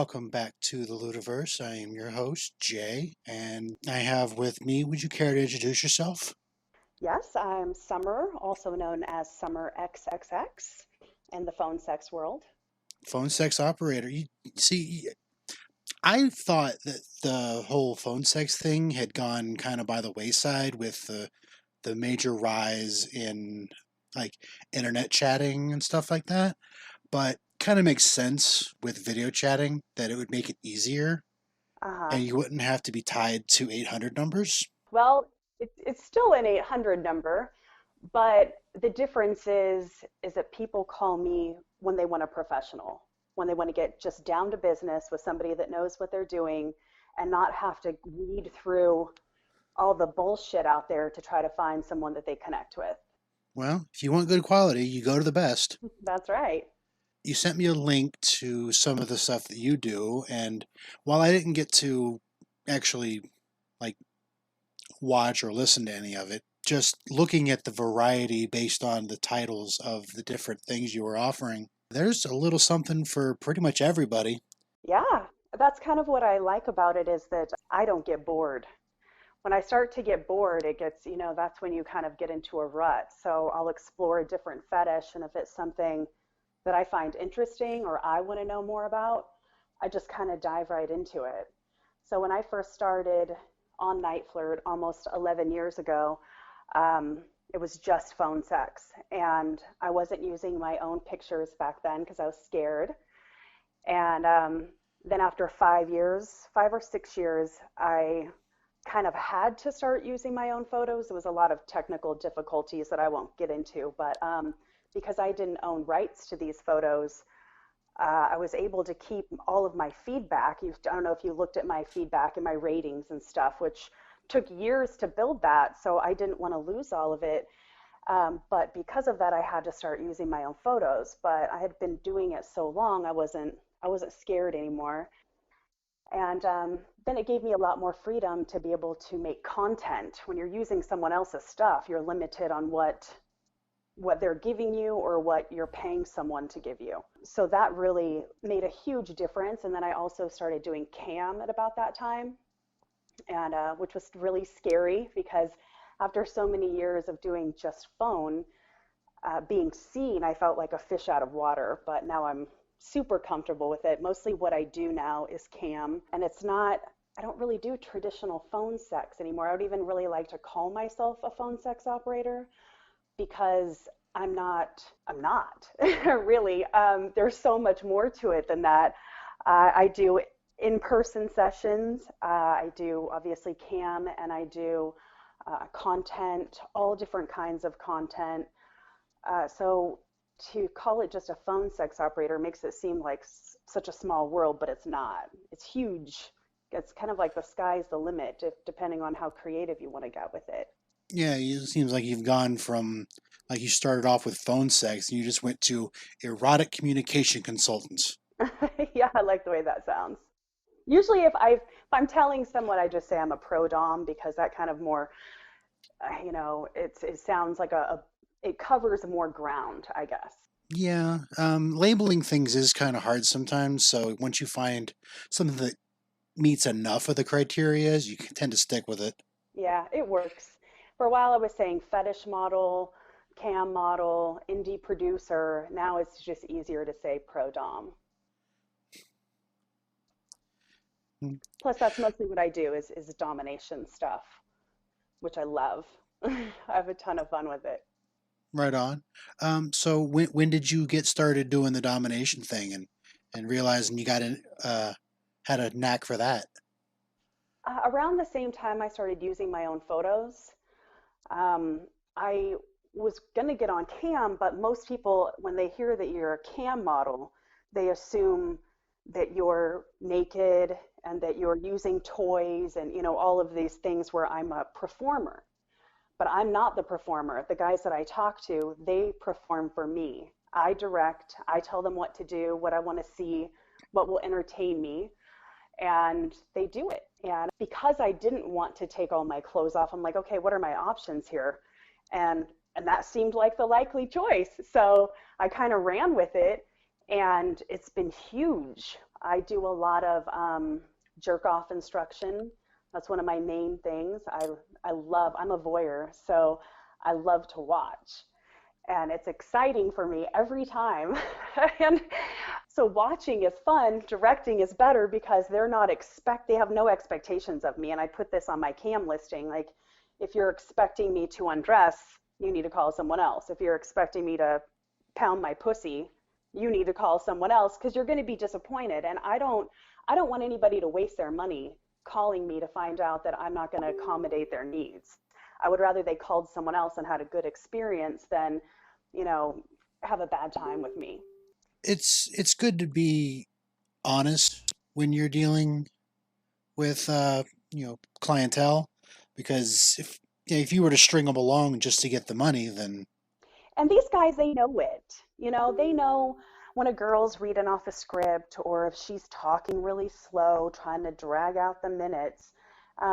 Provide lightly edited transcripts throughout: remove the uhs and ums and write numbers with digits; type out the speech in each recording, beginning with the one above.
welcome back to the Ludiverse. I am your host, Jay, and I have with me, would you care to introduce yourself? Yes, I'm Summer, also known as Summer XXX in the phone sex world. Phone sex operator. You see, I thought that the whole phone sex thing had gone kind of by the wayside with the major rise in like internet chatting and stuff like that, but kind of makes sense with video chatting that it would make it easier Uh-huh. and you wouldn't have to be tied to 800 numbers. Well, it's still an 800 number, but the difference is that people call me when they want a professional, when they want to get just down to business with somebody that knows what they're doing and not have to weed through all the bullshit out there to try to find someone that they connect with. Well, if you want good quality, you go to the best. That's right. You sent me a link to some of the stuff that you do, and while I didn't get to actually like watch or listen to any of it, just looking at the variety based on the titles of the different things you were offering, there's a little something for pretty much everybody. Yeah, that's kind of what I like about it is that I don't get bored. When I start to get bored, it gets, that's when you kind of get into a rut. So I'll explore a different fetish, and if it's something that I find interesting or I want to know more about, I just kind of dive right into it. So when I first started on Night Flirt almost 11 years ago, it was just phone sex, and I wasn't using my own pictures back then because I was scared. And then after 5 years, 5 or 6 years, I kind of had to start using my own photos. There was a lot of technical difficulties that I won't get into, but because I didn't own rights to these photos, I was able to keep all of my feedback. I don't know if you looked at my feedback and my ratings and stuff, which took years to build that, so I didn't want to lose all of it. But because of that, I had to start using my own photos. But I had been doing it so long, I wasn't scared anymore. And then it gave me a lot more freedom to be able to make content. When you're using someone else's stuff, you're limited on what they're giving you or what you're paying someone to give you. So that really made a huge difference. And then I also started doing cam at about that time, and which was really scary because after so many years of doing just phone, being seen, I felt like a fish out of water, but now I'm super comfortable with it. Mostly what I do now is cam, and I don't really do traditional phone sex anymore. I don't even really like to call myself a phone sex operator because I'm not really. There's so much more to it than that. I do in-person sessions. I do obviously cam, and I do content, all different kinds of content. So to call it just a phone sex operator makes it seem like such a small world, but it's not. It's huge. It's kind of like the sky's the limit, depending on how creative you want to get with it. Yeah, it seems like you've gone from like you started off with phone sex and you just went to erotic communication consultants. Yeah, I like the way that sounds. Usually, if I'm telling someone, I just say I'm a pro dom because that kind of more, it sounds like it covers more ground, I guess. Yeah, labeling things is kind of hard sometimes. So once you find something that meets enough of the criterias, you can tend to stick with it. Yeah, it works. For a while, I was saying fetish model, cam model, indie producer. Now it's just easier to say pro dom. Mm. Plus, that's mostly what I do is domination stuff, which I love. I have a ton of fun with it. Right on. So when did you get started doing the domination thing and realizing you had a knack for that? Around the same time I started using my own photos, um, I was going to get on cam, but most people, when they hear that you're a cam model, they assume that you're naked and that you're using toys and, all of these things where I'm a performer. But I'm not the performer. The guys that I talk to, they perform for me. I direct, I tell them what to do, what I want to see, what will entertain me, and they do it. And because I didn't want to take all my clothes off, I'm like, okay, what are my options here? And and that seemed like the likely choice. So I kind of ran with it, and it's been huge. I do a lot of jerk off instruction. That's one of my main things. I love, I'm a voyeur, so I love to watch. And it's exciting for me every time. And so watching is fun, directing is better because they have no expectations of me. And I put this on my cam listing, like if you're expecting me to undress, you need to call someone else. If you're expecting me to pound my pussy, you need to call someone else because you're going to be disappointed. And I don't want anybody to waste their money calling me to find out that I'm not going to accommodate their needs. I would rather they called someone else and had a good experience than, you know, have a bad time with me. It's good to be honest when you're dealing with clientele, because if you were to string them along just to get the money, then And these guys, they know it. They know when a girl's reading off a script or if she's talking really slow, trying to drag out the minutes.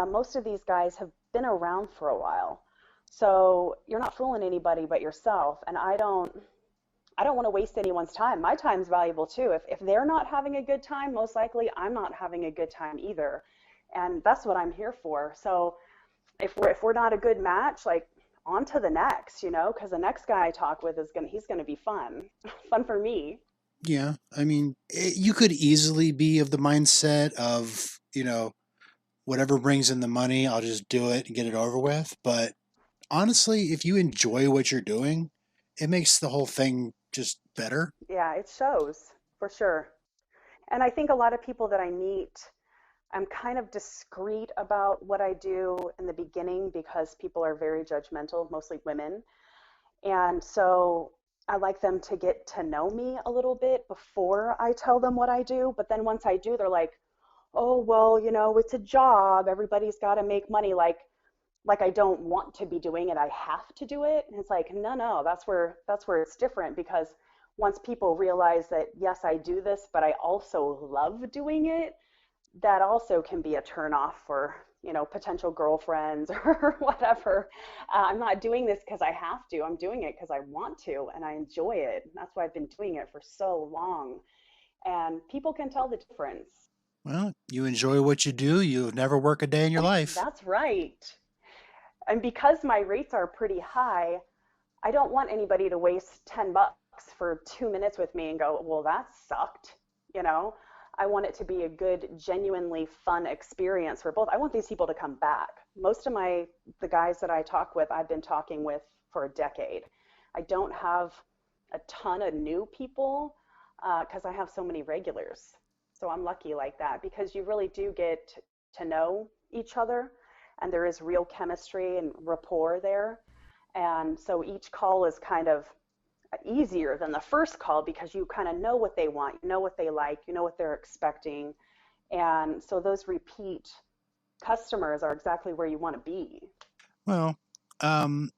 Most of these guys have been around for a while. So you're not fooling anybody but yourself. And I don't want to waste anyone's time. My time's valuable too. If they're not having a good time, most likely I'm not having a good time either. And that's what I'm here for. So if we're not a good match, like on to the next, because the next guy I talk with he's gonna be fun, fun for me. yeah, I mean, you could easily be of the mindset of, whatever brings in the money, I'll just do it and get it over with. But honestly, if you enjoy what you're doing, it makes the whole thing just better. Yeah, it shows for sure. And I think a lot of people that I meet, I'm kind of discreet about what I do in the beginning because people are very judgmental, mostly women. And so I like them to get to know me a little bit before I tell them what I do. But then once I do, they're like, oh, well, it's a job. Everybody's got to make money. Like I don't want to be doing it. I have to do it. And it's like, no, no, that's where it's different because once people realize that, yes, I do this, but I also love doing it, that also can be a turn off for potential girlfriends or whatever. I'm not doing this because I have to. I'm doing it because I want to and I enjoy it. That's why I've been doing it for so long. And people can tell the difference. Well, you enjoy what you do, you never work a day in your life. That's right. And because my rates are pretty high, I don't want anybody to waste $10 for 2 minutes with me and go, well, that sucked. You know, I want it to be a good, genuinely fun experience for both. I want these people to come back. Most of the guys that I talk with, I've been talking with for a decade. I don't have a ton of new people because I have so many regulars. So I'm lucky like that because you really do get to know each other and there is real chemistry and rapport there. And so each call is kind of easier than the first call because you kind of know what they want, you know what they like, you know what they're expecting. And so those repeat customers are exactly where you want to be. Well,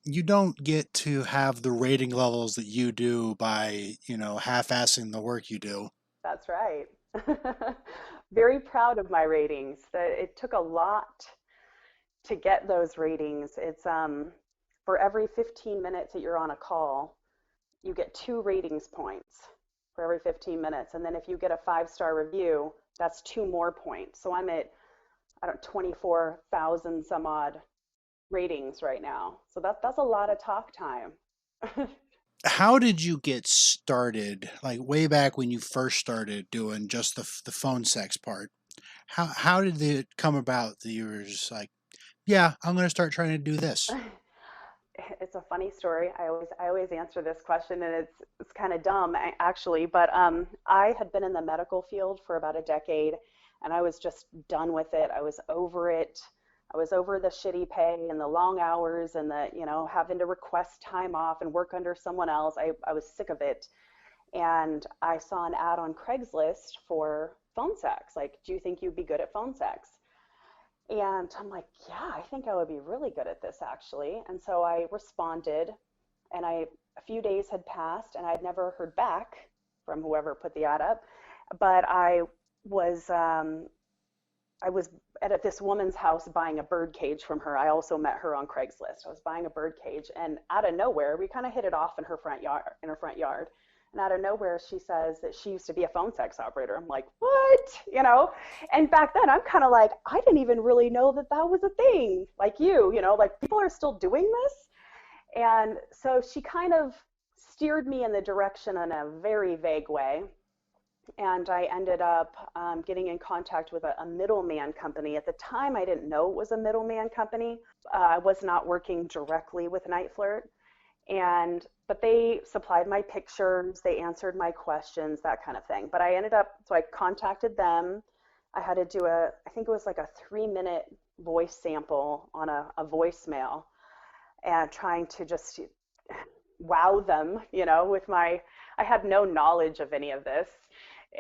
you don't get to have the rating levels that you do by, half-assing the work you do. That's right. Very proud of my ratings. It took a lot to get those ratings. It's for every 15 minutes that you're on a call, you get 2 ratings points for every 15 minutes. And then if you get a 5-star review, that's 2 more points. So I'm at, I don't 24,000 some odd ratings right now. So that's a lot of talk time. How did you get started? Like way back when you first started doing just the phone sex part. How did it come about that you were just like, yeah, I'm going to start trying to do this? It's a funny story. I always answer this question, and it's kind of dumb actually. But I had been in the medical field for about a decade, and I was just done with it. I was over it. I was over the shitty pay and the long hours and the having to request time off and work under someone else. I was sick of it, and I saw an ad on Craigslist for phone sex. Like, do you think you'd be good at phone sex? And I'm like, yeah, I think I would be really good at this actually. And so I responded, and a few days had passed, and I'd never heard back from whoever put the ad up. But was um, I was at this woman's house buying a bird cage from her. I also met her on Craigslist. I was buying a bird cage, and out of nowhere, we kind of hit it off in her front yard. And out of nowhere, she says that she used to be a phone sex operator. I'm like, what? And back then, I'm kind of like, I didn't even really know that that was a thing. Like like people are still doing this. And so she kind of steered me in the direction in a very vague way. And I ended up getting in contact with a middleman company. At the time, I didn't know it was a middleman company. I was not working directly with Night Flirt, but they supplied my pictures, they answered my questions, that kind of thing. But so I contacted them. I had to do I think it was like a 3-minute voice sample on a voicemail, and trying to just wow them, I had no knowledge of any of this.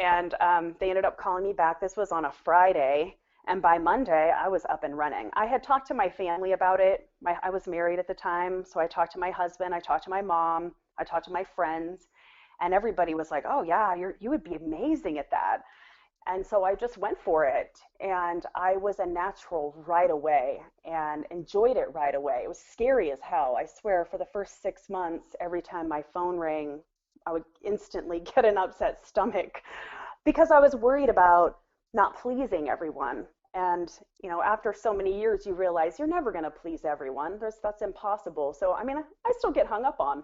And they ended up calling me back. This was on a Friday. And by Monday, I was up and running. I had talked to my family about it. I was married at the time. So I talked to my husband, I talked to my mom, I talked to my friends, and everybody was like, oh, yeah, you would be amazing at that. And so I just went for it. And I was a natural right away and enjoyed it right away. It was scary as hell. I swear, for the first 6 months, every time my phone rang, I would instantly get an upset stomach because I was worried about not pleasing everyone. And, after so many years, you realize you're never going to please everyone. That's impossible. So, I mean, I still get hung up on.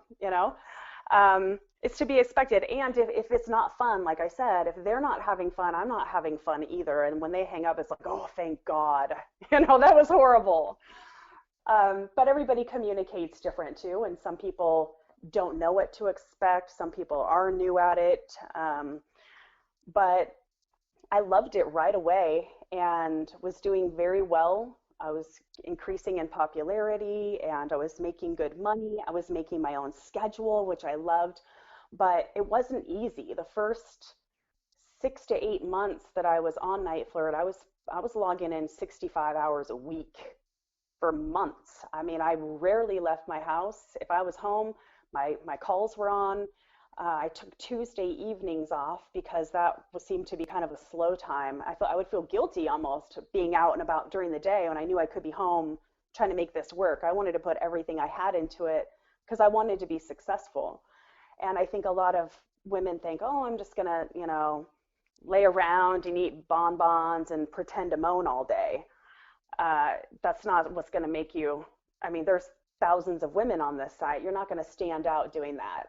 It's to be expected. And if it's not fun, like I said, if they're not having fun, I'm not having fun either. And when they hang up, it's like, oh, thank God, that was horrible. But everybody communicates different too. And some people don't know what to expect. Some people are new at it. But I loved it right away and was doing very well. I was increasing in popularity and I was making good money. I was making my own schedule, which I loved, but it wasn't easy. The first 6 to 8 months that I was on Night Flirt, I was logging in 65 hours a week for months. I mean, I rarely left my house. If I was home, my calls were on. I took Tuesday evenings off because seemed to be kind of a slow time. I would feel guilty almost being out and about during the day when I knew I could be home trying to make this work. I wanted to put everything I had into it because I wanted to be successful. And I think a lot of women think, oh, I'm just gonna, lay around and eat bonbons and pretend to moan all day. That's not what's going to make you. I mean, there's thousands of women on this site. You're not going to stand out doing that.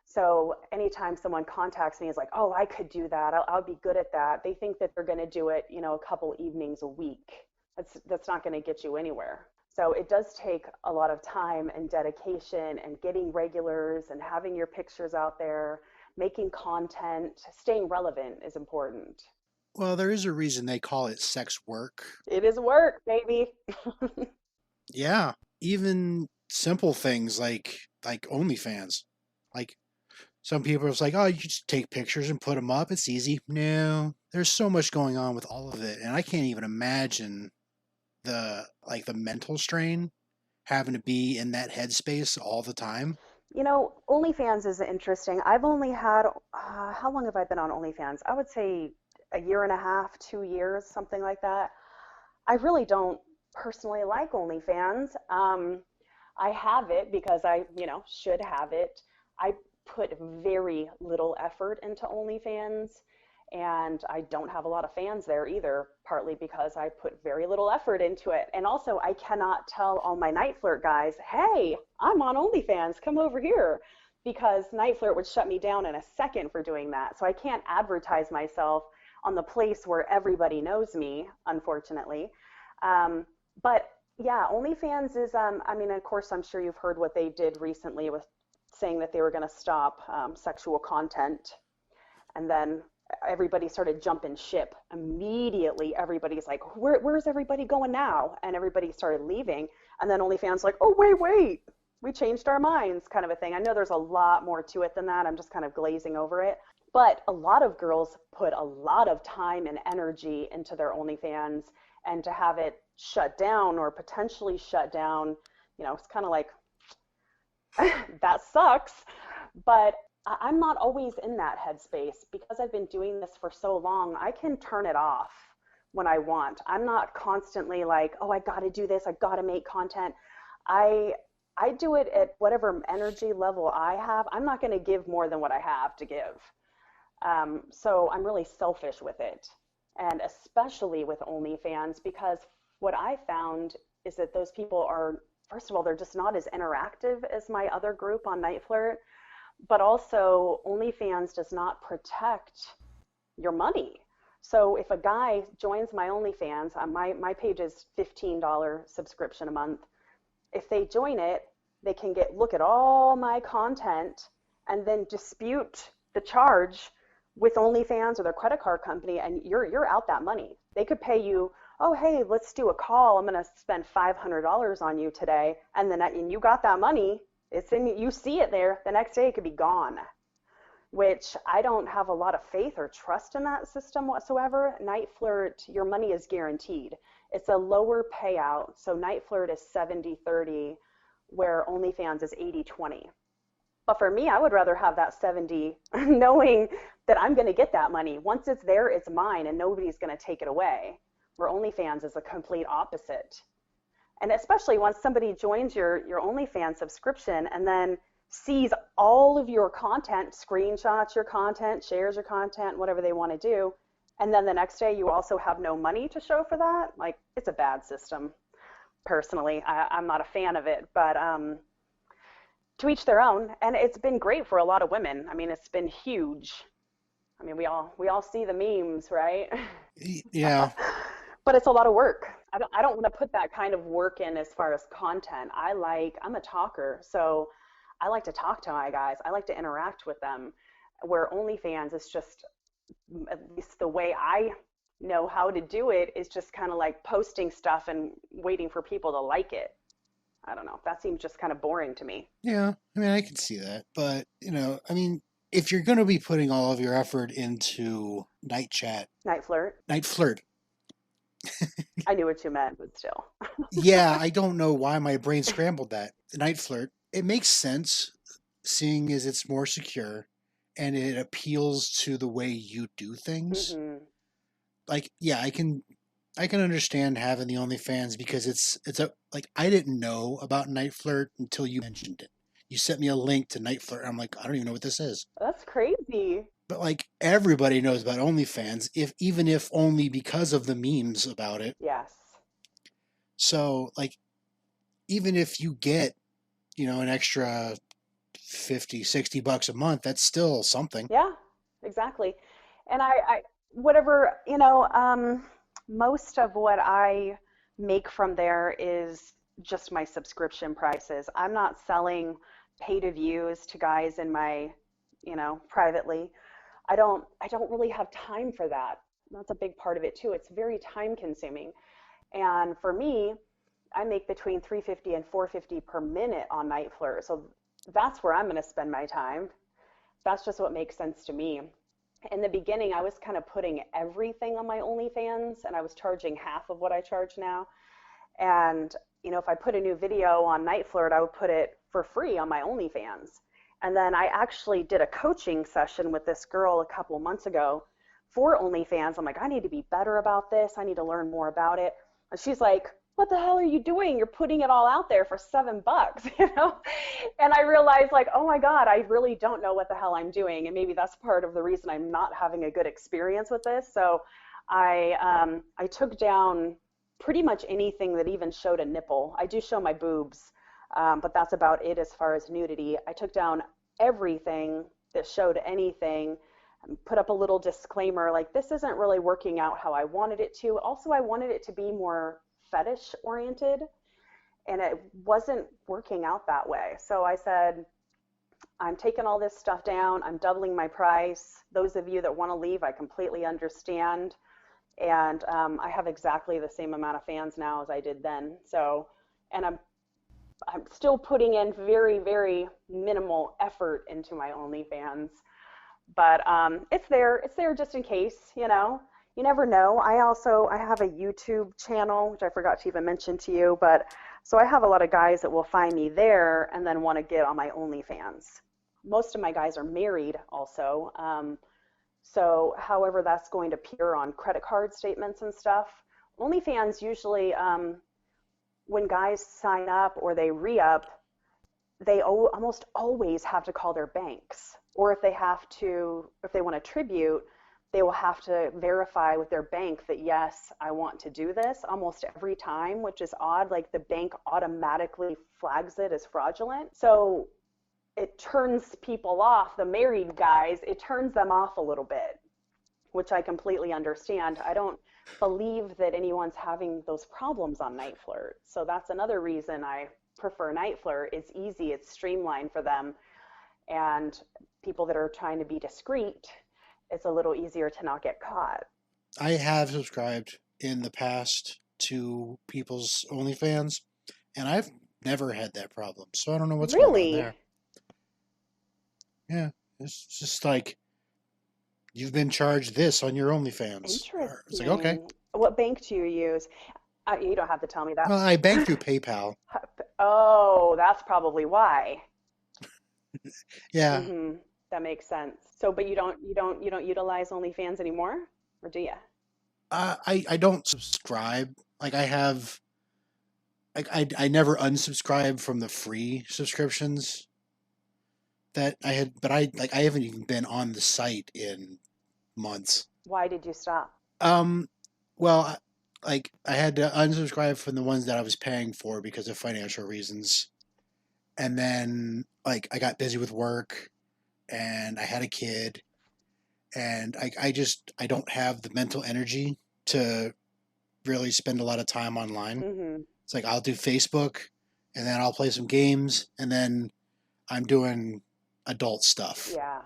So anytime someone contacts me, is like, oh, I could do that. I'll be good at that. They think that they're going to do it, a couple evenings a week. That's not going to get you anywhere. So it does take a lot of time and dedication and getting regulars and having your pictures out there, making content, staying relevant is important. Well, there is a reason they call it sex work. It is work, baby. Yeah, even simple things like OnlyFans. Like some people are just like, oh, you just take pictures and put them up. It's easy. No, there's so much going on with all of it, and I can't even imagine the mental strain having to be in that headspace all the time. OnlyFans is interesting. I've only had, how long have I been on OnlyFans? I would say a year and a half, 2 years, something like that. I really don't personally like OnlyFans. I have it because I, should have it. I put very little effort into OnlyFans, and I don't have a lot of fans there either, partly because I put very little effort into it. And also, I cannot tell all my Night Flirt guys, hey, I'm on OnlyFans, come over here, because Night Flirt would shut me down in a second for doing that. So I can't advertise myself on the place where everybody knows me, unfortunately. But yeah, OnlyFans is, I mean, of course, I'm sure you've heard what they did recently with saying that they were going to stop sexual content. And then everybody started jumping ship. Immediately, everybody's like, where's everybody going now? And everybody started leaving. And then OnlyFans like, oh, wait, we changed our minds, kind of a thing. I know there's a lot more to it than that. I'm just kind of glazing over it. But a lot of girls put a lot of time and energy into their OnlyFans, and to have it shut down or potentially shut down, it's kind of like, that sucks. But I'm not always in that headspace because I've been doing this for so long. I can turn it off when I want. I'm not constantly like, oh, I got to do this. I got to make content. I I do it at whatever energy level I have. I'm not going to give more than what I have to give. So I'm really selfish with it. And especially with OnlyFans, because what I found is that those people are, first of all, they're just not as interactive as my other group on Night Flirt, but also OnlyFans does not protect your money. So if a guy joins my OnlyFans, my page is $15 subscription a month. If they join it, they can look at all my content and then dispute the charge with OnlyFans or their credit card company, and you're out that money. They could pay you, oh hey, let's do a call. I'm gonna spend $500 on you today, and you got that money. It's in you see it there. The next day it could be gone. Which I don't have a lot of faith or trust in that system whatsoever. Night Flirt, your money is guaranteed. It's a lower payout. So Night Flirt is 70-30, where OnlyFans is 80-20. But for me, I would rather have that 70, knowing that I'm going to get that money. Once it's there, it's mine, and nobody's going to take it away. Where OnlyFans is a complete opposite. And especially once somebody joins your OnlyFans subscription and then sees all of your content, screenshots your content, shares your content, whatever they want to do, and then the next day you also have no money to show for that, like, it's a bad system. Personally, I'm not a fan of it, but to each their own. And it's been great for a lot of women. I mean, it's been huge. I mean, we all see the memes, right? Yeah. But it's a lot of work. I don't want to put that kind of work in as far as content. I'm a talker, so I like to talk to my guys. I like to interact with them. Where OnlyFans is just, at least the way I know how to do it, is just kind of like posting stuff and waiting for people to like it. I don't know. That seems just kind of boring to me. Yeah. I mean, I can see that. But, I mean, if you're going to be putting all of your effort into night chat, Night Flirt. night flirt, I knew what you meant, but still. yeah, I don't know why my brain scrambled that. Night flirt, it makes sense, seeing as it's more secure and it appeals to the way you do things. Hmm. Like, yeah, I can understand having the OnlyFans because it's a like I didn't know about Night Flirt until you mentioned it. You sent me a link to Night Flirt. I'm like, I don't even know what this is. That's crazy. But like everybody knows about OnlyFans, if even if only because of the memes about it. Yes. So like even if you get, an extra 50, $60 a month, that's still something. Yeah, exactly. And whatever, most of what I make from there is just my subscription prices. I'm not selling pay to views to guys in my, privately. I don't really have time for that. That's a big part of it too. It's very time consuming. And for me, I make between 350 and 450 per minute on Night Flirt. So that's where I'm going to spend my time. That's just what makes sense to me. In the beginning, I was kind of putting everything on my OnlyFans, and I was charging half of what I charge now. And, if I put a new video on Night Flirt, I would put it for free on my OnlyFans. And then I actually did a coaching session with this girl a couple months ago for OnlyFans. I'm like, I need to be better about this. I need to learn more about it. And she's like, what the hell are you doing? You're putting it all out there for $7, And I realized, like, oh my God, I really don't know what the hell I'm doing. And maybe that's part of the reason I'm not having a good experience with this. So I took down pretty much anything that even showed a nipple. I do show my boobs, but that's about it as far as nudity. I took down everything that showed anything, put up a little disclaimer, like, this isn't really working out how I wanted it to. Also, I wanted it to be more fetish oriented, and it wasn't working out that way. So I said, I'm taking all this stuff down. I'm doubling my price. Those of you that want to leave, I completely understand. And I have exactly the same amount of fans now as I did then. So, and I'm still putting in very, very minimal effort into my OnlyFans, but it's there. It's there just in case, You never know. I have a YouTube channel, which I forgot to even mention to you, but so I have a lot of guys that will find me there and then want to get on my OnlyFans. Most of my guys are married also. So however that's going to appear on credit card statements and stuff. OnlyFans usually, when guys sign up or they re-up, they almost always have to call their banks. Or if they want to tribute, they will have to verify with their bank that, yes, I want to do this almost every time, which is odd. Like the bank automatically flags it as fraudulent. So it turns people off, the married guys, it turns them off a little bit, which I completely understand. I don't believe that anyone's having those problems on Night Flirt. So that's another reason I prefer Night Flirt. It's easy, it's streamlined for them. And people that are trying to be discreet, it's a little easier to not get caught. I have subscribed in the past to people's OnlyFans, and I've never had that problem. So I don't know what's going on Really there. Yeah, it's just like you've been charged this on your OnlyFans. It's like, okay. interesting. What bank do you use? You don't have to tell me that. Well, I bank through PayPal. Oh, that's probably why. Yeah, Mm-hmm. That makes sense. So, but you don't utilize OnlyFans anymore, or do you? I don't subscribe. Like I have, like I never unsubscribe from the free subscriptions that I had, but I haven't even been on the site in months. Why did you stop? Um, well, like I had to unsubscribe from the ones that I was paying for because of financial reasons, and then like I got busy with work and I had a kid, and I don't have the mental energy to really spend a lot of time online. Mm-hmm. It's like I'll do Facebook, and then I'll play some games, and then I'm doing adult stuff. Yeah,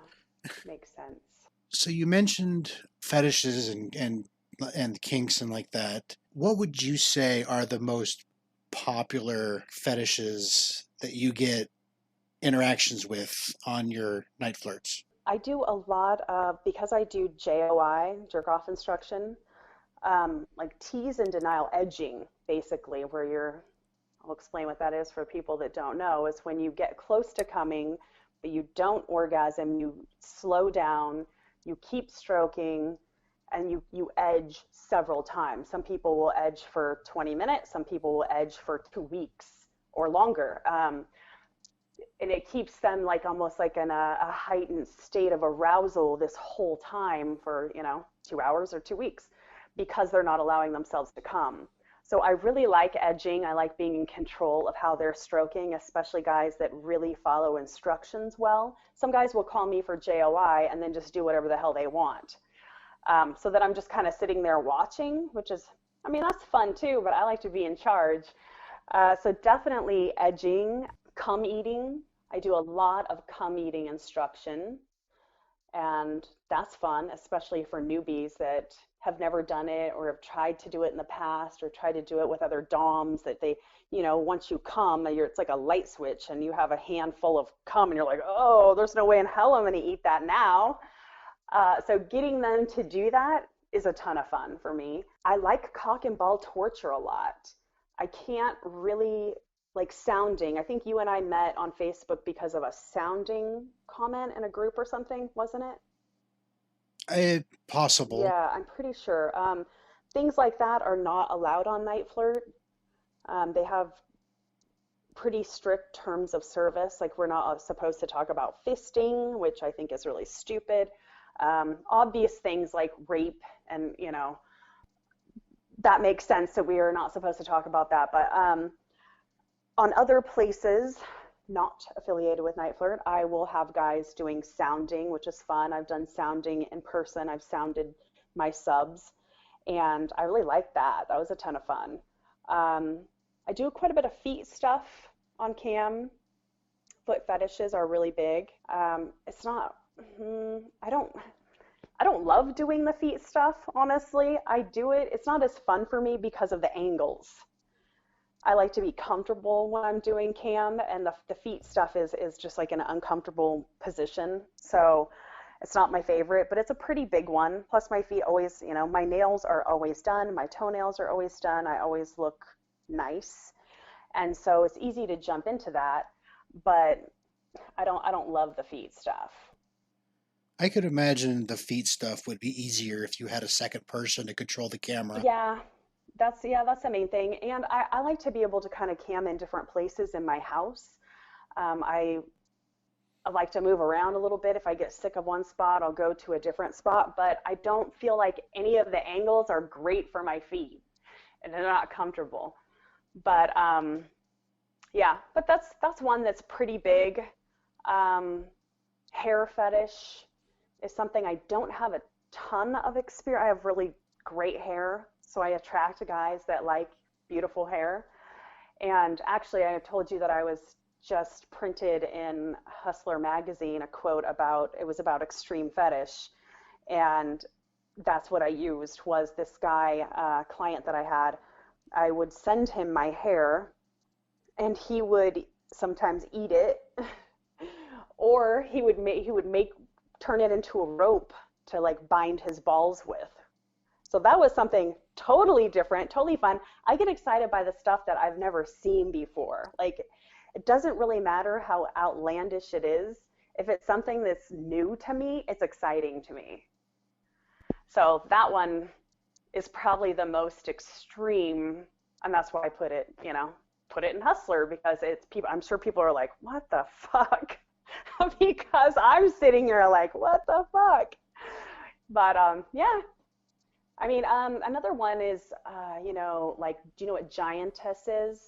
makes sense. So you mentioned fetishes and kinks and like that. What would you say are the most popular fetishes that you get interactions with on your night flirts? I do a lot of, because I do JOI, jerk off instruction, like tease and denial edging, basically, where I'll explain what that is for people that don't know, is when you get close to coming, but you don't orgasm, you slow down, you keep stroking, and you edge several times. Some people will edge for 20 minutes, some people will edge for 2 weeks or longer. And it keeps them like almost like in a heightened state of arousal this whole time for 2 hours or 2 weeks because they're not allowing themselves to come. So I really like edging. I like being in control of how they're stroking, especially guys that really follow instructions well. Some guys will call me for JOI and then just do whatever the hell they want. So that I'm just kind of sitting there watching, which is, I mean, that's fun too, but I like to be in charge. So definitely edging, cum eating. I do a lot of cum eating instruction, and that's fun, especially for newbies that have never done it or have tried to do it in the past or tried to do it with other DOMs that once you come, it's like a light switch and you have a handful of cum and you're like, oh, there's no way in hell I'm going to eat that now. So getting them to do that is a ton of fun for me. I like cock and ball torture a lot. I can't really like sounding. I think you and I met on Facebook because of a sounding comment in a group or something, wasn't it? Possible. Yeah, I'm pretty sure. Things like that are not allowed on Night Flirt. They have pretty strict terms of service. Like we're not supposed to talk about fisting, which I think is really stupid. Obvious things like rape and, that makes sense that we are not supposed to talk about that. But on other places, not affiliated with Night Flirt, I will have guys doing sounding, which is fun. I've done sounding in person. I've sounded my subs, and I really like that. That was a ton of fun. I do quite a bit of feet stuff on cam. Foot fetishes are really big. It's not, I don't love doing the feet stuff, honestly. I do it. It's not as fun for me because of the angles. I like to be comfortable when I'm doing cam, and the feet stuff is just like an uncomfortable position. So it's not my favorite, but it's a pretty big one. Plus my feet always, my nails are always done. My toenails are always done. I always look nice. And so it's easy to jump into that, but I don't love the feet stuff. I could imagine the feet stuff would be easier if you had a second person to control the camera. Yeah, that's the main thing. And I like to be able to kind of cam in different places in my house. I like to move around a little bit. If I get sick of one spot, I'll go to a different spot, but I don't feel like any of the angles are great for my feet and they're not comfortable. But yeah, but that's one that's pretty big. Um, Hair fetish is something I don't have a ton of experience. I have really great hair, so I attract guys that like beautiful hair. And actually, I told you that I was just printed in Hustler magazine a quote about it was about extreme fetish, and that's what I used was this guy client that I had. I would send him my hair, and he would sometimes eat it, or he would make turn it into a rope to like bind his balls with. So that was something totally different, totally fun. I get excited by the stuff that I've never seen before. Like, it doesn't really matter how outlandish it is. If it's something that's new to me, it's exciting to me. So that one is probably the most extreme, and that's why I put it in Hustler because it's people. I'm sure people are like, "What the fuck?" Because I'm sitting here like, "What the fuck?" But yeah, I mean, another one is, like, do you know what giantess is?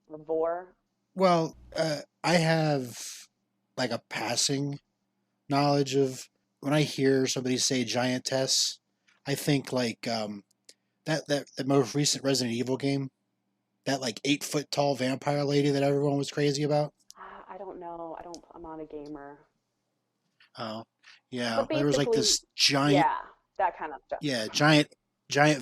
Or vor? Well, I have like a passing knowledge of when I hear somebody say giantess, I think like that the most recent Resident Evil game, that like 8 foot tall vampire lady that everyone was crazy about. I don't know. I'm not a gamer. Oh, yeah, But there was like basically, this giant, yeah, that kind of stuff. yeah, giant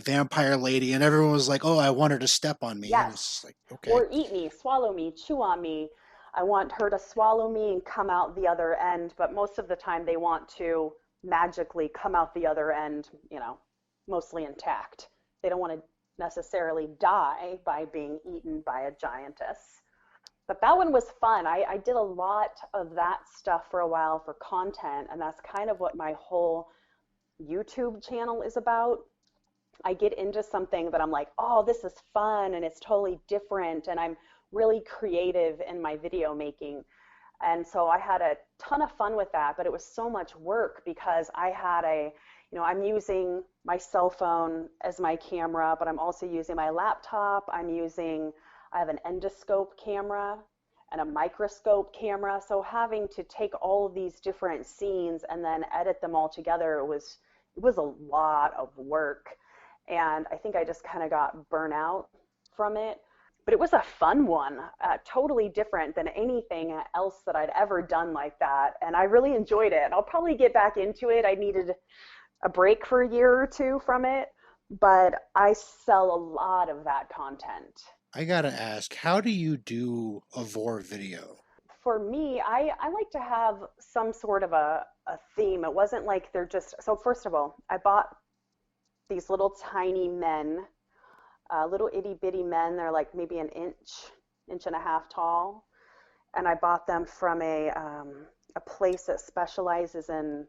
vampire lady, and everyone was like, "Oh, I want her to step on me," and Yes. it's like, okay, Or eat me, swallow me, chew on me. I want her to swallow me and come out the other end, but most of the time they want to magically come out the other end, mostly intact. They don't want to necessarily die by being eaten by a giantess. But that one was fun. I did a lot of that stuff for a while for content, and that's kind of what my whole YouTube channel is about. I get into something that I'm like, oh, this is fun and it's totally different, and I'm really creative in my video making. And so I had a ton of fun with that, but it was so much work because I'm using my cell phone as my camera, but I'm also using my laptop. I have an endoscope camera and a microscope camera. So having to take all of these different scenes and then edit them all together, it was a lot of work. And I think I just kind of got burnt out from it. But it was a fun one, totally different than anything else that I'd ever done like that. And I really enjoyed it. I'll probably get back into it. I needed a break for a year or two from it, but I sell a lot of that content. I gotta ask, how do you do a vor video? For me, I like to have some sort of a theme. It wasn't like they're just, so first of all, I bought these little tiny men, little itty bitty men. They're like maybe an inch and a half tall. And I bought them from a place that specializes in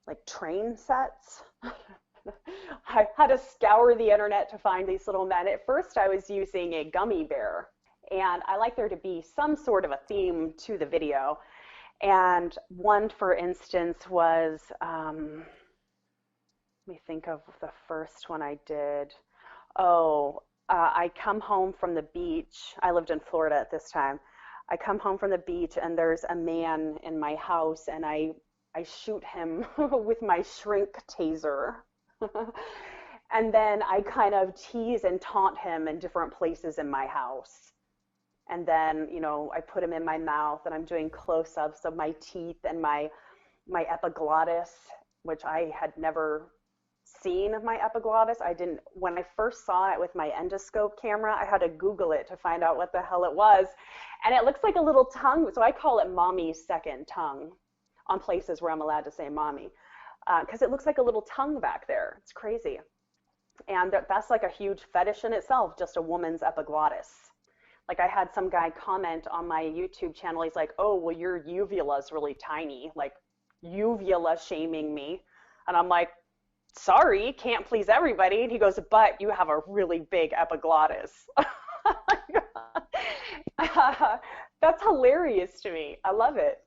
like train sets. I had to scour the internet to find these little men. At first, I was using a gummy bear, and I like there to be some sort of a theme to the video. And one, for instance, was let me think of the first one I did. Oh, I come home from the beach. I lived in Florida at this time. I come home from the beach, and there's a man in my house, and I shoot him with my shrink taser. And then I kind of tease and taunt him in different places in my house. And then, I put him in my mouth and I'm doing close-ups of my teeth and my epiglottis, which I had never seen my epiglottis. I didn't, when I first saw it with my endoscope camera, I had to Google it to find out what the hell it was. And it looks like a little tongue, so I call it mommy's second tongue on places where I'm allowed to say mommy, because it looks like a little tongue back there. It's crazy. And that's like a huge fetish in itself, just a woman's epiglottis. Like I had some guy comment on my YouTube channel, he's like, oh, well, your uvula's really tiny, like uvula shaming me. And I'm like, sorry, can't please everybody. And he goes, but you have a really big epiglottis. That's hilarious to me. I love it.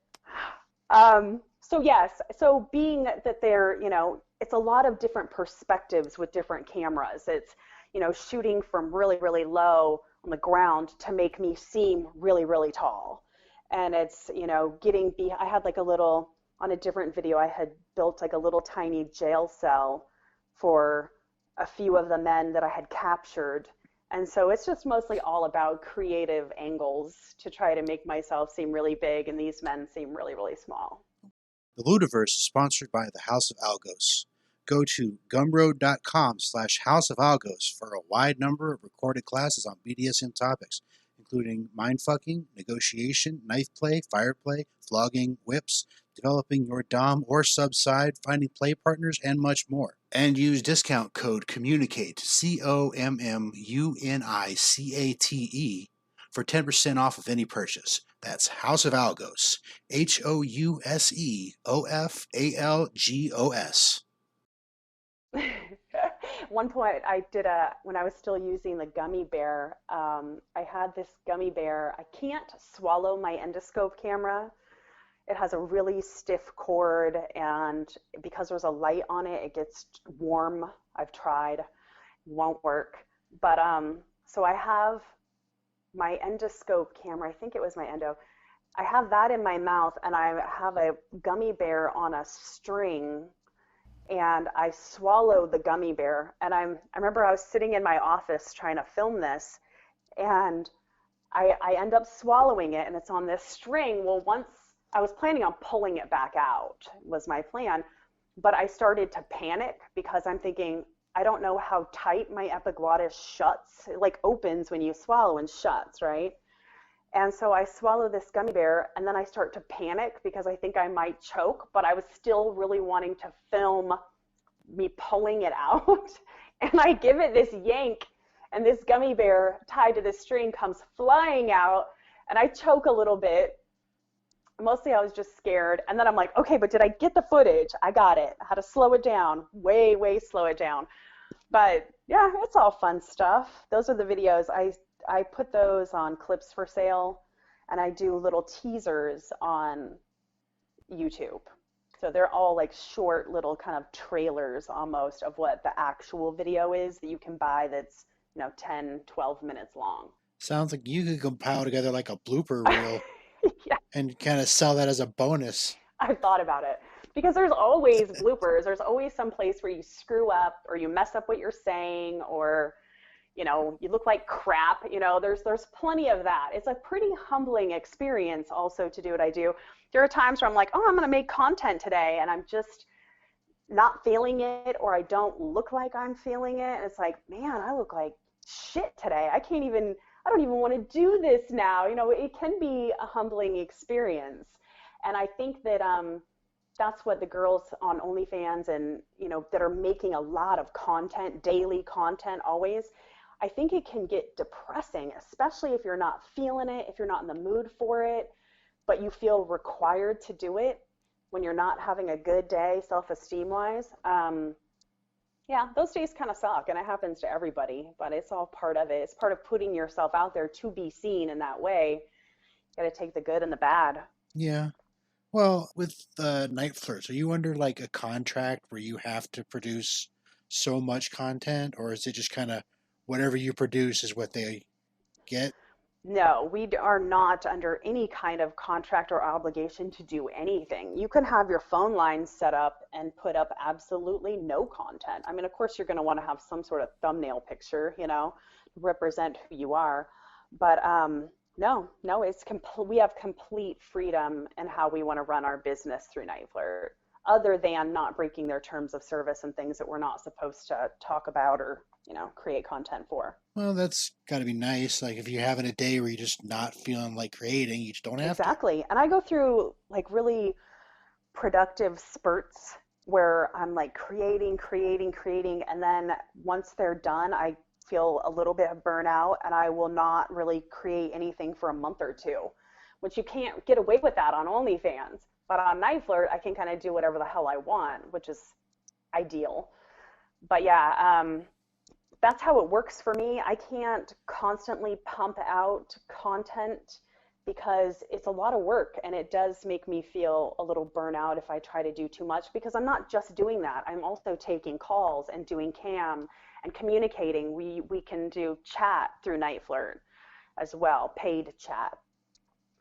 So yes, so being that they're, it's a lot of different perspectives with different cameras. It's, shooting from really, really low on the ground to make me seem really, really tall. And it's, I had like a little, on a different video, I had built like a little tiny jail cell for a few of the men that I had captured. And so it's just mostly all about creative angles to try to make myself seem really big and these men seem really, really small. The Ludiverse is sponsored by the House of Algos. Go to gumroad.com/House of Algos for a wide number of recorded classes on BDSM topics, including mindfucking, negotiation, knife play, fire play, flogging, whips, developing your dom or sub side, finding play partners, and much more. And use discount code COMMUNICATE, COMMUNICATE, for 10% off of any purchase. That's House of Algos, HOUSEOFALGOS. One point when I was still using the gummy bear, I had this gummy bear. I can't swallow my endoscope camera. It has a really stiff cord, and because there's a light on it, it gets warm. I've tried, won't work. But so I have my endoscope camera. I think it was my endo. I have that in my mouth, and I have a gummy bear on a string, and I swallow the gummy bear. And I remember I was sitting in my office trying to film this, and I end up swallowing it, and it's on this string. Well, once I was planning on pulling it back out, was my plan, but I started to panic because I'm thinking, I don't know how tight my epiglottis shuts. It like opens when you swallow and shuts, right? And so I swallow this gummy bear, and then I start to panic because I think I might choke, but I was still really wanting to film me pulling it out. And I give it this yank, and this gummy bear tied to this string comes flying out, and I choke a little bit. Mostly I was just scared. And then I'm like, okay, but did I get the footage? I got it. I had to slow it down, way, way slow it down. But yeah, it's all fun stuff. Those are the videos. I put those on Clips for Sale, and I do little teasers on YouTube. So they're all like short little kind of trailers almost of what the actual video is that you can buy that's, 10, 12 minutes long. Sounds like you could compile together like a blooper reel Yeah, and kind of sell that as a bonus. I've thought about it because there's always bloopers. There's always some place where you screw up or you mess up what you're saying or you look like crap. There's plenty of that. It's a pretty humbling experience also to do what I do. There are times where I'm like, oh, I'm going to make content today, and I'm just not feeling it, or I don't look like I'm feeling it. And it's like, man, I look like shit today. I don't even want to do this now. It can be a humbling experience. And I think that that's what the girls on OnlyFans and, that are making a lot of content, daily content always, I think it can get depressing, especially if you're not feeling it, if you're not in the mood for it, but you feel required to do it when you're not having a good day self-esteem wise. Yeah, those days kind of suck, and it happens to everybody, but it's all part of it. It's part of putting yourself out there to be seen in that way. You got to take the good and the bad. Yeah. Well, with Night Flirts, are you under like a contract where you have to produce so much content, or is it just kind of whatever you produce is what they get? No, we are not under any kind of contract or obligation to do anything. You can have your phone line set up and put up absolutely no content. I mean, of course, you're going to want to have some sort of thumbnail picture, to represent who you are. But no, we have complete freedom in how we want to run our business through Night Flirt, other than not breaking their terms of service and things that we're not supposed to talk about or, create content for. Well, that's got to be nice. Like if you're having a day where you're just not feeling like creating, you just don't have to. Exactly. And I go through like really productive spurts where I'm like creating, and then once they're done, I feel a little bit of burnout and I will not really create anything for a month or two, which you can't get away with that on OnlyFans. But on Night Flirt, I can kind of do whatever the hell I want, which is ideal. But yeah, that's how it works for me. I can't constantly pump out content because it's a lot of work and it does make me feel a little burnout if I try to do too much because I'm not just doing that. I'm also taking calls and doing cam and communicating. We can do chat through Night Flirt as well, paid chat.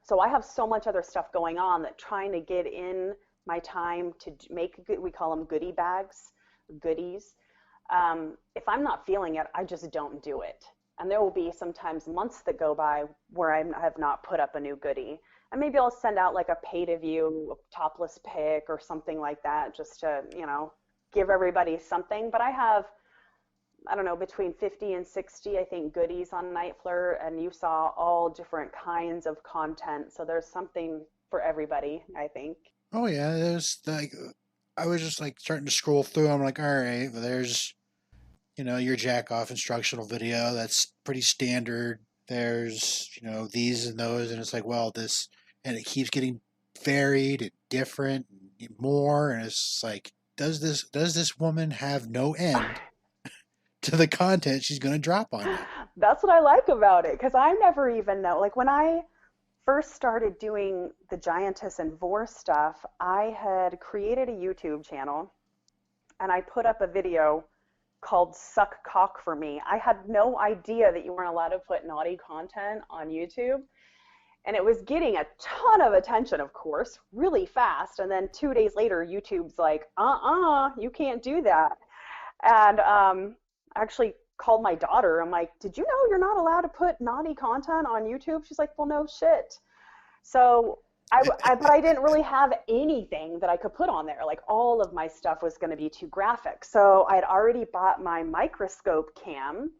So I have so much other stuff going on that trying to get in my time to make, we call them goodie bags, goodies. If I'm not feeling it, I just don't do it. And there will be sometimes months that go by where I have not put up a new goodie. And maybe I'll send out like a pay to view topless pic or something like that just to, give everybody something. But I have, I don't know, between 50 and 60, I think, goodies on Night Flirt, and you saw all different kinds of content. So there's something for everybody, I think. Oh yeah, there's like I was just like starting to scroll through. I'm like, all right, well, there's your jack off instructional video. That's pretty standard. There's these and those, and it's like, well, this, and it keeps getting varied and different and more, and it's like, does this woman have no end to the content she's going to drop on you? That's what I like about it because I never even know. Like when I first started doing the Giantess and Vor stuff, I had created a YouTube channel and I put up a video called Suck Cock for Me. I had no idea that you weren't allowed to put naughty content on YouTube. And it was getting a ton of attention, of course, really fast. And then 2 days later, YouTube's like, you can't do that. And I actually called my daughter. I'm like, did you know you're not allowed to put naughty content on YouTube? She's like, well, no shit. So but I didn't really have anything that I could put on there. Like all of my stuff was going to be too graphic. So I had already bought my microscope cam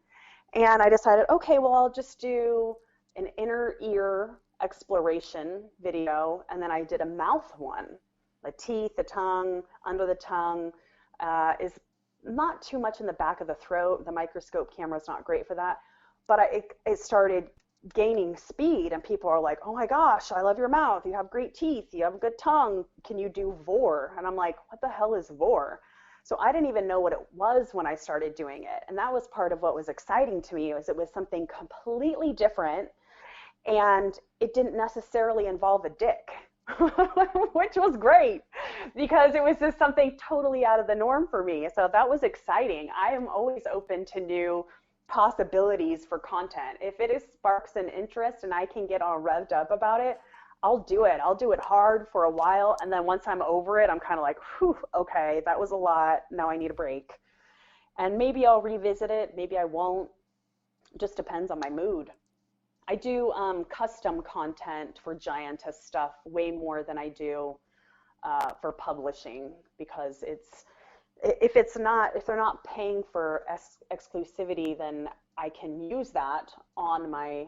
and I decided, okay, well, I'll just do an inner ear exploration video. And then I did a mouth one. The teeth, the tongue, under the tongue is not too much in the back of the throat. The microscope camera is not great for that. But it started gaining speed and people are like, oh my gosh, I love your mouth, you have great teeth, you have a good tongue, can you do vor? And I'm like, what the hell is vor? So I didn't even know what it was when I started doing it, and that was part of what was exciting to me, was it was something completely different and it didn't necessarily involve a dick. Which was great because it was just something totally out of the norm for me. So that was exciting. I am always open to new possibilities for content. If it is sparks an interest and I can get all revved up about it, I'll do it. I'll do it hard for a while. And then once I'm over it, I'm kind of like, whew, okay, that was a lot. Now I need a break. And maybe I'll revisit it. Maybe I won't. Just depends on my mood. I do custom content for Giantess stuff way more than I do for publishing because if they're not paying for exclusivity, then I can use that on my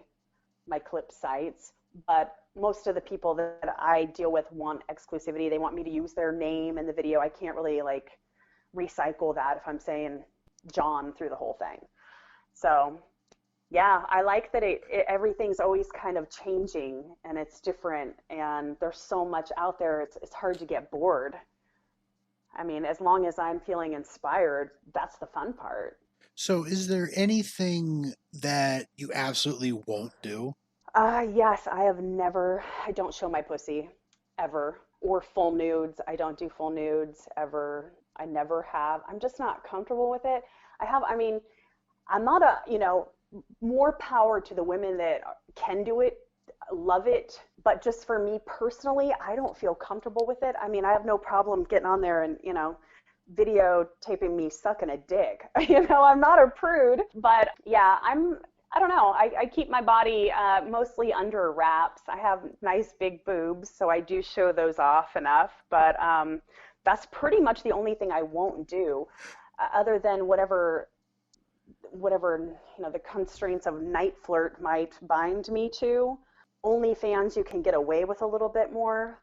clip sites. But most of the people that I deal with want exclusivity. They want me to use their name in the video. I can't really like recycle that if I'm saying John through the whole thing. So yeah, I like that everything's always kind of changing and it's different and there's so much out there. It's hard to get bored. I mean, as long as I'm feeling inspired, that's the fun part. So, is there anything that you absolutely won't do? Yes, I don't show my pussy ever, or full nudes. I don't do full nudes ever. I never have. I'm just not comfortable with it. I mean, I'm not more power to the women that can do it, love it. But just for me personally, I don't feel comfortable with it. I mean, I have no problem getting on there and, videotaping me sucking a dick. I'm not a prude, but yeah, I don't know. I keep my body mostly under wraps. I have nice big boobs, so I do show those off enough. But that's pretty much the only thing I won't do, other than whatever the constraints of Night Flirt might bind me to. OnlyFans, you can get away with a little bit more.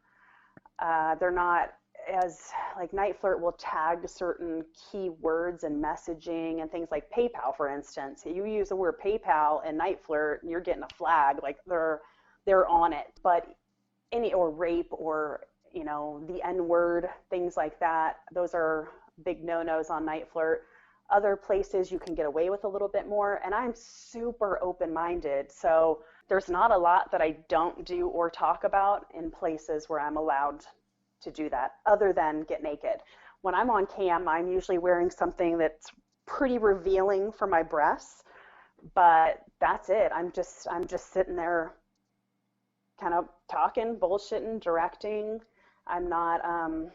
They're not as like Night Flirt will tag certain keywords and messaging and things like PayPal, for instance. You use the word PayPal and Night Flirt, and you're getting a flag. Like they're on it. But or rape or the N word, things like that. Those are big no-nos on Night Flirt. Other places you can get away with a little bit more, and I'm super open-minded. So There's not a lot that I don't do or talk about in places where I'm allowed to do that, other than get naked. When I'm on cam, I'm usually wearing something that's pretty revealing for my breasts, but that's it. I'm just sitting there kind of talking, bullshitting, directing. I'm not I'm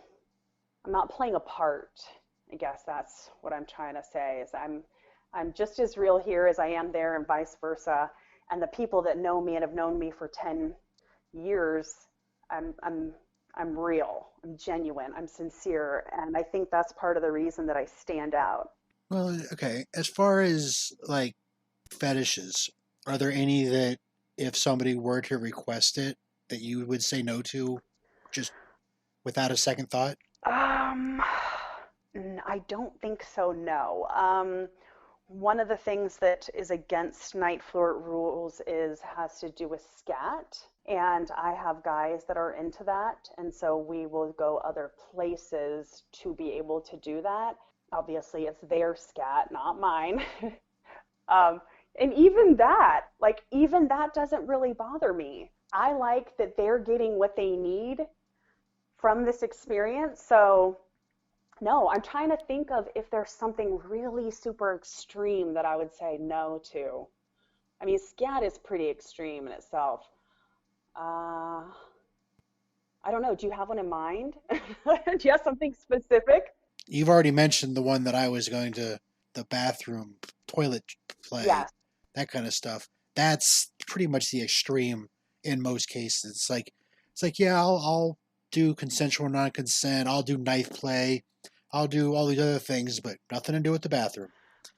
not playing a part. I guess that's what I'm trying to say is I'm just as real here as I am there and vice versa. And the people that know me and have known me for 10 years, I'm I'm I'm real. I'm genuine. I'm sincere, and I think that's part of the reason that I stand out. Well, okay. As far as like fetishes, are there any that if somebody were to request it, that you would say no to just without a second thought? Um, I don't think so, no. One of the things that is against night flirt rules is has to do with scat, and I have guys that are into that, and so we will go other places to be able to do that. Obviously, it's their scat, not mine. Um, and even that doesn't really bother me. I like that they're getting what they need from this experience. So, no, I'm trying to think of if there's something really super extreme that I would say no to. I mean, scat is pretty extreme in itself. Uh, I don't know. Do you have one in mind? Do you have something specific? You've already mentioned the one that I was going to, the bathroom toilet play, Yes. that kind of stuff. That's pretty much the extreme in most cases. It's like yeah, I'll do consensual non-consent. I'll do knife play. I'll do all these other things, but nothing to do with the bathroom.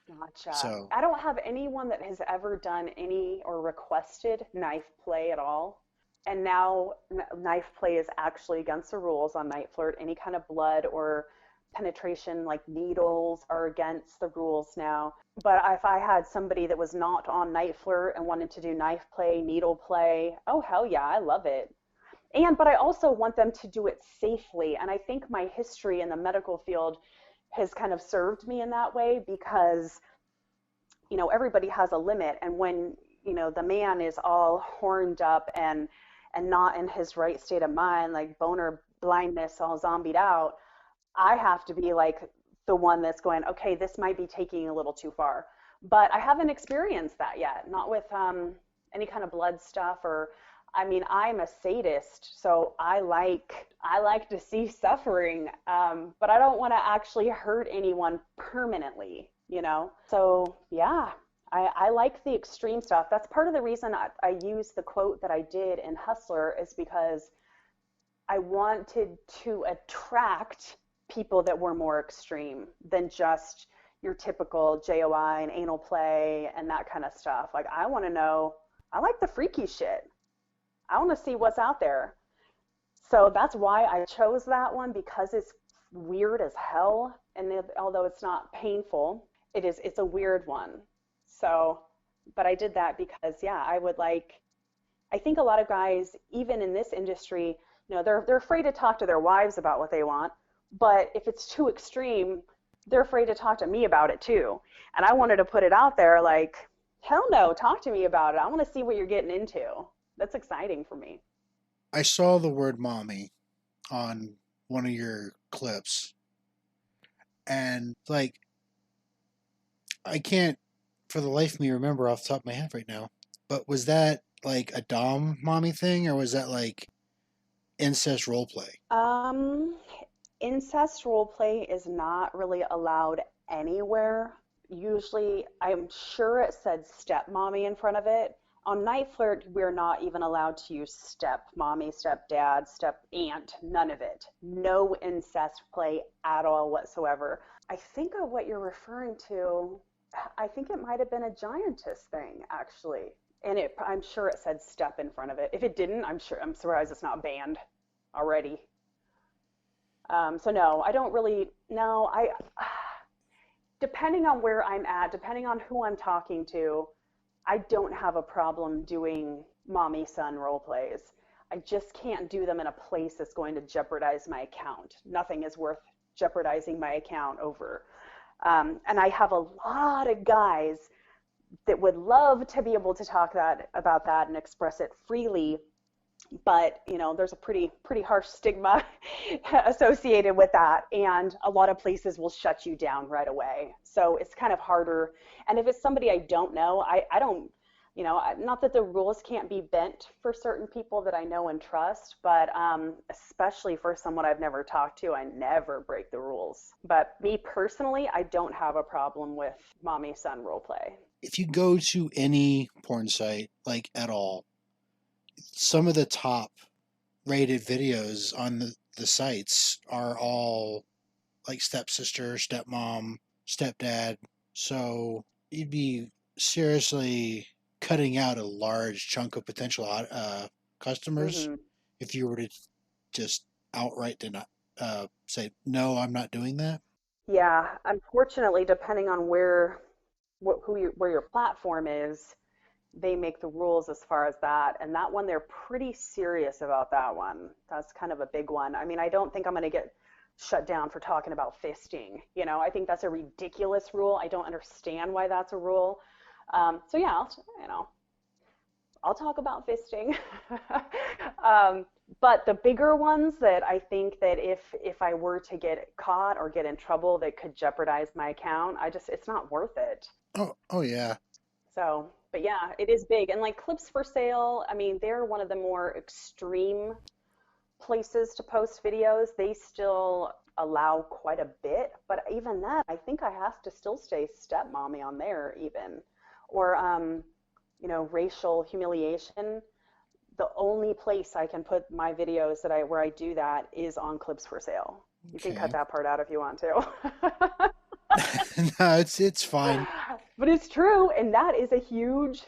Gotcha. So I don't have anyone that has ever done any or requested knife play at all. And now knife play is actually against the rules on Night Flirt. Any kind of blood or penetration, like needles, are against the rules now. But if I had somebody that was not on Night Flirt and wanted to do knife play, needle play, oh hell yeah, I love it. But I also want them to do it safely. And I think my history in the medical field has kind of served me in that way because everybody has a limit, and when the man is all horned up and not in his right state of mind, like boner blindness, all zombied out, I have to be like the one that's going, okay, this might be taking a little too far. But I haven't experienced that yet, not with any kind of blood stuff. Or I mean, I'm a sadist, so I like to see suffering, but I don't want to actually hurt anyone permanently. So yeah, I like the extreme stuff. That's part of the reason I used the quote that I did in Hustler, is because I wanted to attract people that were more extreme than just your typical JOI and anal play and that kind of stuff. Like, I want to know, I like the freaky shit. I want to see what's out there. So that's why I chose that one, because it's weird as hell. And although it's not painful, it's a weird one. So, but I did that because, yeah, I think a lot of guys, even in this industry, they're afraid to talk to their wives about what they want. But if it's too extreme, they're afraid to talk to me about it too. And I wanted to put it out there like, hell no, talk to me about it. I want to see what you're getting into. That's exciting for me. I saw the word mommy on one of your clips, and like I can't for the life of me remember off the top of my head right now. But was that like a Dom mommy thing, or was that like incest role play? Um, Incest role play is not really allowed anywhere. Usually, I'm sure it said stepmommy in front of it. On Night Flirt, we're not even allowed to use step mommy, step dad, step aunt, none of it. No incest play at all whatsoever. I think of what you're referring to. I think it might have been a giantess thing, actually. And I'm sure it said step in front of it. If it didn't, I'm surprised it's not banned already. So no, I don't really, no, depending on where I'm at, depending on who I'm talking to, I don't have a problem doing mommy son role plays. I just can't do them in a place that's going to jeopardize my account. Nothing is worth jeopardizing my account over. And I have a lot of guys that would love to be able to talk about that and express it freely, but there's a pretty harsh stigma associated with that, and a lot of places will shut you down right away. So it's kind of harder. And if it's somebody I don't know, I don't, not that the rules can't be bent for certain people that I know and trust, but especially for someone I've never talked to, I never break the rules. But me personally, I don't have a problem with mommy son role play. If you go to any porn site, like at all, some of the top rated videos on the sites are all like stepsister, stepmom, stepdad. So you'd be seriously cutting out a large chunk of potential customers Hmm. if you were to just outright deny, say, no, I'm not doing that. Yeah, unfortunately, depending on where your platform is, they make the rules as far as that. And that one, they're pretty serious about that one. That's kind of a big one. I mean, I don't think I'm going to get shut down for talking about fisting. I think that's a ridiculous rule. I don't understand why that's a rule. So yeah, I'll talk about fisting. But the bigger ones that I think that if I were to get caught or get in trouble that could jeopardize my account, it's not worth it. Oh yeah. So, but yeah, it is big. And like clips for sale, I mean, they're one of the more extreme places to post videos. They still allow quite a bit, but even that, I think I have to still stay stepmommy on there even. Or racial humiliation. The only place I can put my videos where I do that is on clips for sale. You can cut Okay. that part out if you want to. No, it's fine. But it's true, and that is a huge,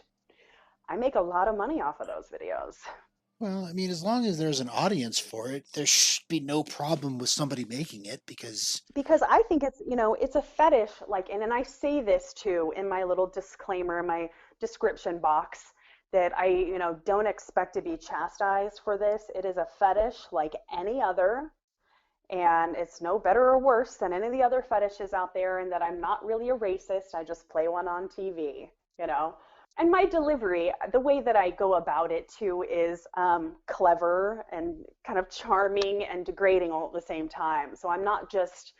I make a lot of money off of those videos. Well, I mean, as long as there's an audience for it, there should be no problem with somebody making it because, Because I think it's a fetish, like, and I say this too in my little disclaimer, my description box, that I don't expect to be chastised for this. It is a fetish like any other, and it's no better or worse than any of the other fetishes out there, and that I'm not really a racist. I just play one on TV, you know. And my delivery, the way that I go about it too, is clever and kind of charming and degrading all at the same time. So I'm not just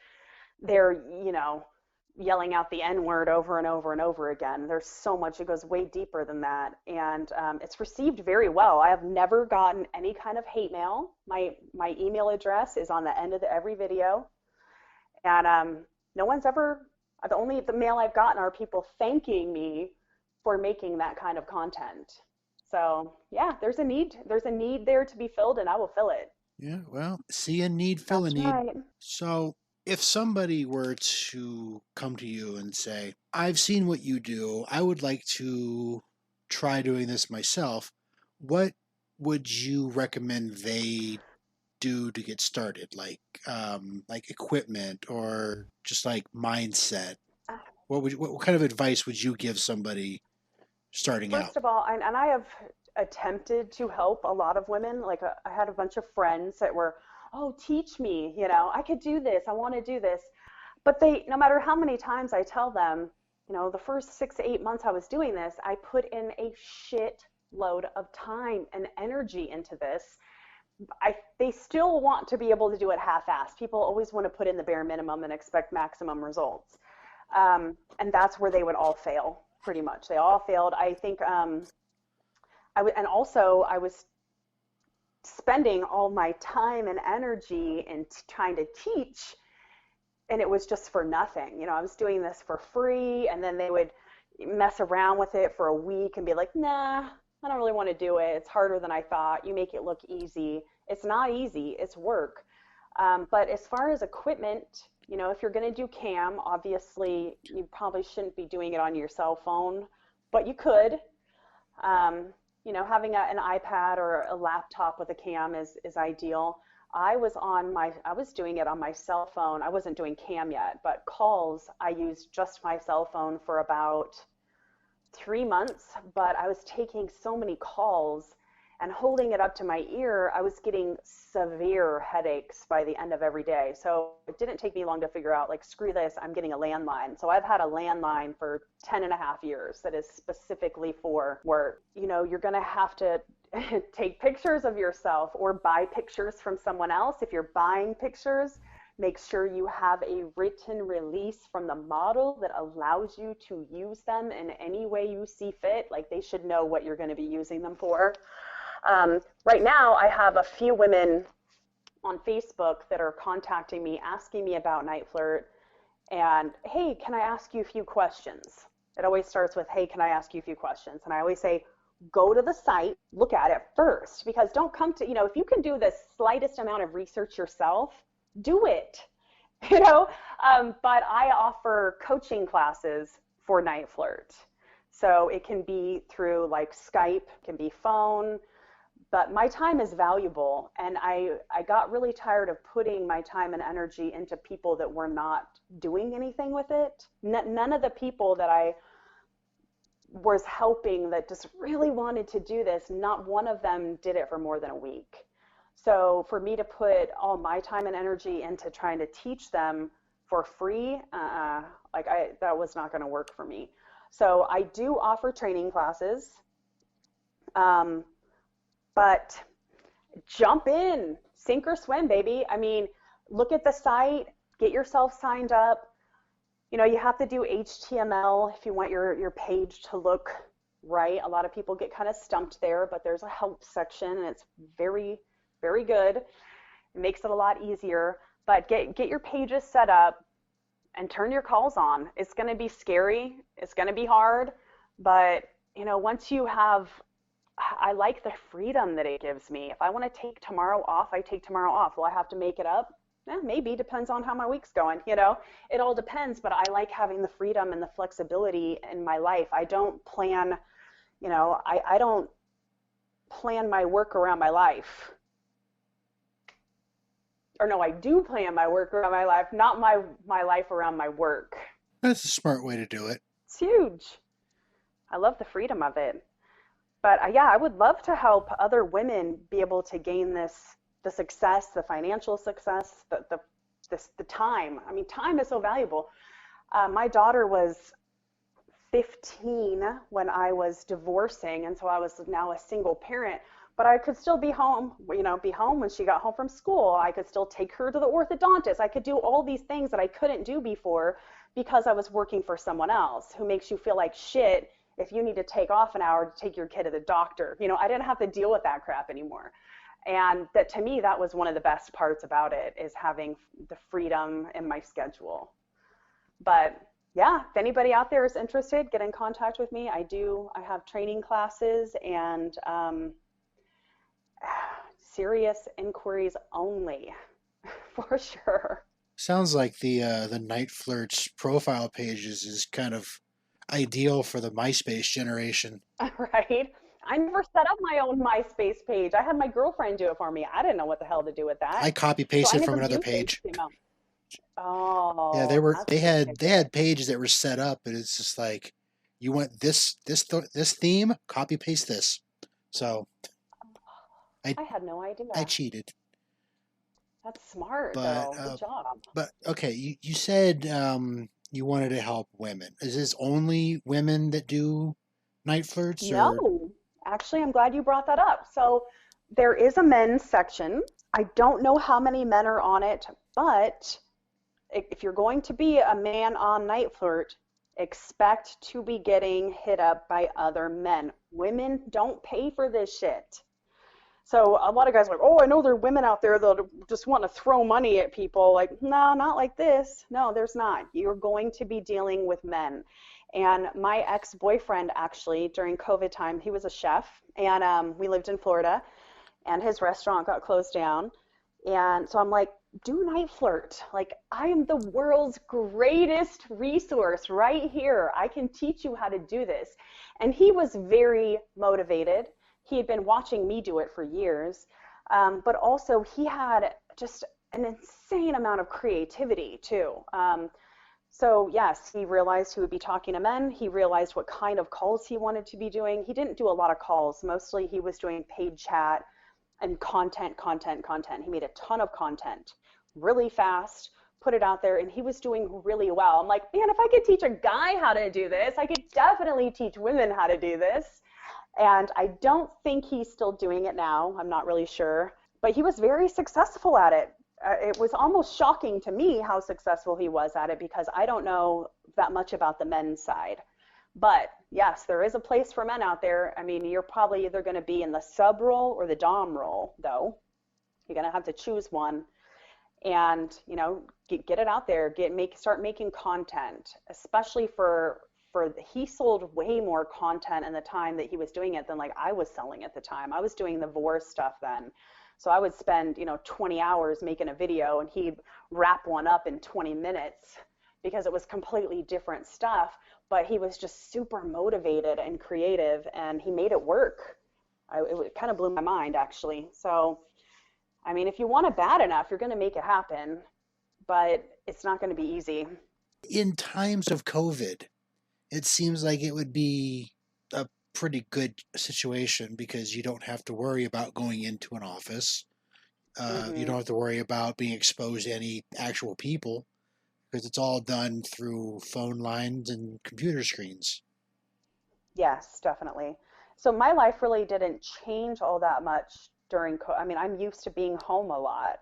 there, yelling out the N word over and over and over again. There's so much, it goes way deeper than that. And it's received very well. I have never gotten any kind of hate mail. My email address is on the end of every video. And no one's ever, the mail I've gotten are people thanking me for making that kind of content. So yeah, there's a need there to be filled, and I will fill it. yeah, well, see a need, fill a That's need. right. So if somebody were to come to you and say, I've seen what you do, I would like to try doing this myself, what would you recommend they do to get started? Like equipment or just like mindset? What kind of advice would you give somebody starting out? First of all, and I have attempted to help a lot of women. Like I had a bunch of friends that were, oh, teach me, I could do this. I want to do this. But no matter how many times I tell them, the first 6 to 8 months I was doing this, I put in a shit load of time and energy into this. They still want to be able to do it half-assed. People always want to put in the bare minimum and expect maximum results. And that's where they would all fail, pretty much. They all failed. I think, and also I was spending all my time and energy in trying to teach, and it was just for nothing. I was doing this for free, and then they would mess around with it for a week and be like, nah, I don't really want to do it. It's harder than I thought. You make it look easy. It's not easy, it's work. But as far as equipment, if you're going to do cam, obviously you probably shouldn't be doing it on your cell phone, but you could. Having an iPad or a laptop with a cam is ideal. I was doing it on my cell phone. I wasn't doing cam yet, but calls, I used just my cell phone for about 3 months, but I was taking so many calls, and holding it up to my ear, I was getting severe headaches by the end of every day. So it didn't take me long to figure out, like, screw this, I'm getting a landline. So I've had a landline for 10 and a half years that is specifically for work. You know, you're going to have to take pictures of yourself or buy pictures from someone else. If you're buying pictures, make sure you have a written release from the model that allows you to use them in any way you see fit. Like, they should know what you're going to be using them for. Right now, I have a few women on Facebook that are contacting me, asking me about Night Flirt, and, hey, can I ask you a few questions? It always starts with, hey, can I ask you a few questions? And I always say, go to the site, look at it first, because don't come to, if you can do the slightest amount of research yourself, do it, but I offer coaching classes for Night Flirt. So it can be through like Skype, it can be phone, but my time is valuable, and I got really tired of putting my time and energy into people that were not doing anything with it. None of the people that I was helping that just really wanted to do this, not one of them did it for more than a week. So for me to put all my time and energy into trying to teach them for free, that was not going to work for me. So I do offer training classes. But jump in, sink or swim, baby. I mean, look at the site, get yourself signed up. You have to do HTML if you want your page to look right. A lot of people get kind of stumped there, but there's a help section, and it's very, very good. It makes it a lot easier. But get your pages set up and turn your calls on. It's going to be scary. It's going to be hard. But, once you have, I like the freedom that it gives me. If I want to take tomorrow off, I take tomorrow off. Will I have to make it up? Maybe, depends on how my week's going, It all depends, but I like having the freedom and the flexibility in my life. I don't plan, I don't plan my work around my life. Or no, I do plan my work around my life, not my life around my work. That's a smart way to do it. It's huge. I love the freedom of it. But yeah, I would love to help other women be able to gain the success, the financial success, the time. I mean, time is so valuable. My daughter was 15 when I was divorcing, and so I was now a single parent. But I could still be home when she got home from school. I could still take her to the orthodontist. I could do all these things that I couldn't do before because I was working for someone else who makes you feel like shit if you need to take off an hour to take your kid to the doctor. I didn't have to deal with that crap anymore. And that, to me, that was one of the best parts about it, is having the freedom in my schedule. But yeah, if anybody out there is interested, get in contact with me. I have training classes and serious inquiries only, for sure. Sounds like the Night Flirt's profile pages is kind of ideal for the MySpace generation. Right? I never set up my own MySpace page. I had my girlfriend do it for me. I didn't know what the hell to do with that. I copy pasted from another page. Oh. Yeah, they had pages that were set up, and it's just like, you want this theme, copy paste this. So I had no idea. I cheated. That's smart, though. Good job. But okay, you said you wanted to help women. Is this only women that do Night Flirts? No. Actually, I'm glad you brought that up. So there is a men's section. I don't know how many men are on it, but if you're going to be a man on Night Flirt, expect to be getting hit up by other men. Women don't pay for this shit. So a lot of guys are like, oh, I know there are women out there that just want to throw money at people. Like, no, not like this. No, there's not. You're going to be dealing with men. And my ex-boyfriend, actually, during COVID time, he was a chef, and we lived in Florida, and his restaurant got closed down. And so I'm like, do Night Flirt. Like, I am the world's greatest resource right here. I can teach you how to do this. And he was very motivated. He had been watching me do it for years, but also he had just an insane amount of creativity too. So yes, he realized he would be talking to men. He realized what kind of calls he wanted to be doing. He didn't do a lot of calls. Mostly he was doing paid chat and content, content, content. He made a ton of content really fast, put it out there, and he was doing really well. I'm like, man, if I could teach a guy how to do this, I could definitely teach women how to do this. And I don't think he's still doing it now. I'm not really sure. But he was very successful at it. It was almost shocking to me how successful he was at it because I don't know that much about the men's side. But yes, there is a place for men out there. I mean, you're probably either going to be in the sub role or the dom role, though. You're going to have to choose one and, get it out there, start making content, especially for he sold way more content in the time that he was doing it than like I was selling at the time. I was doing the vor stuff then. So I would spend, 20 hours making a video and he'd wrap one up in 20 minutes because it was completely different stuff, but he was just super motivated and creative and he made it work. It kind of blew my mind actually. So, I mean, if you want it bad enough, you're going to make it happen, but it's not going to be easy. In times of COVID, it seems like it would be a pretty good situation because you don't have to worry about going into an office. You Hmm. don't have to worry about being exposed to any actual people because it's all done through phone lines and computer screens. Yes, definitely. So my life really didn't change all that much during I mean, I'm used to being home a lot.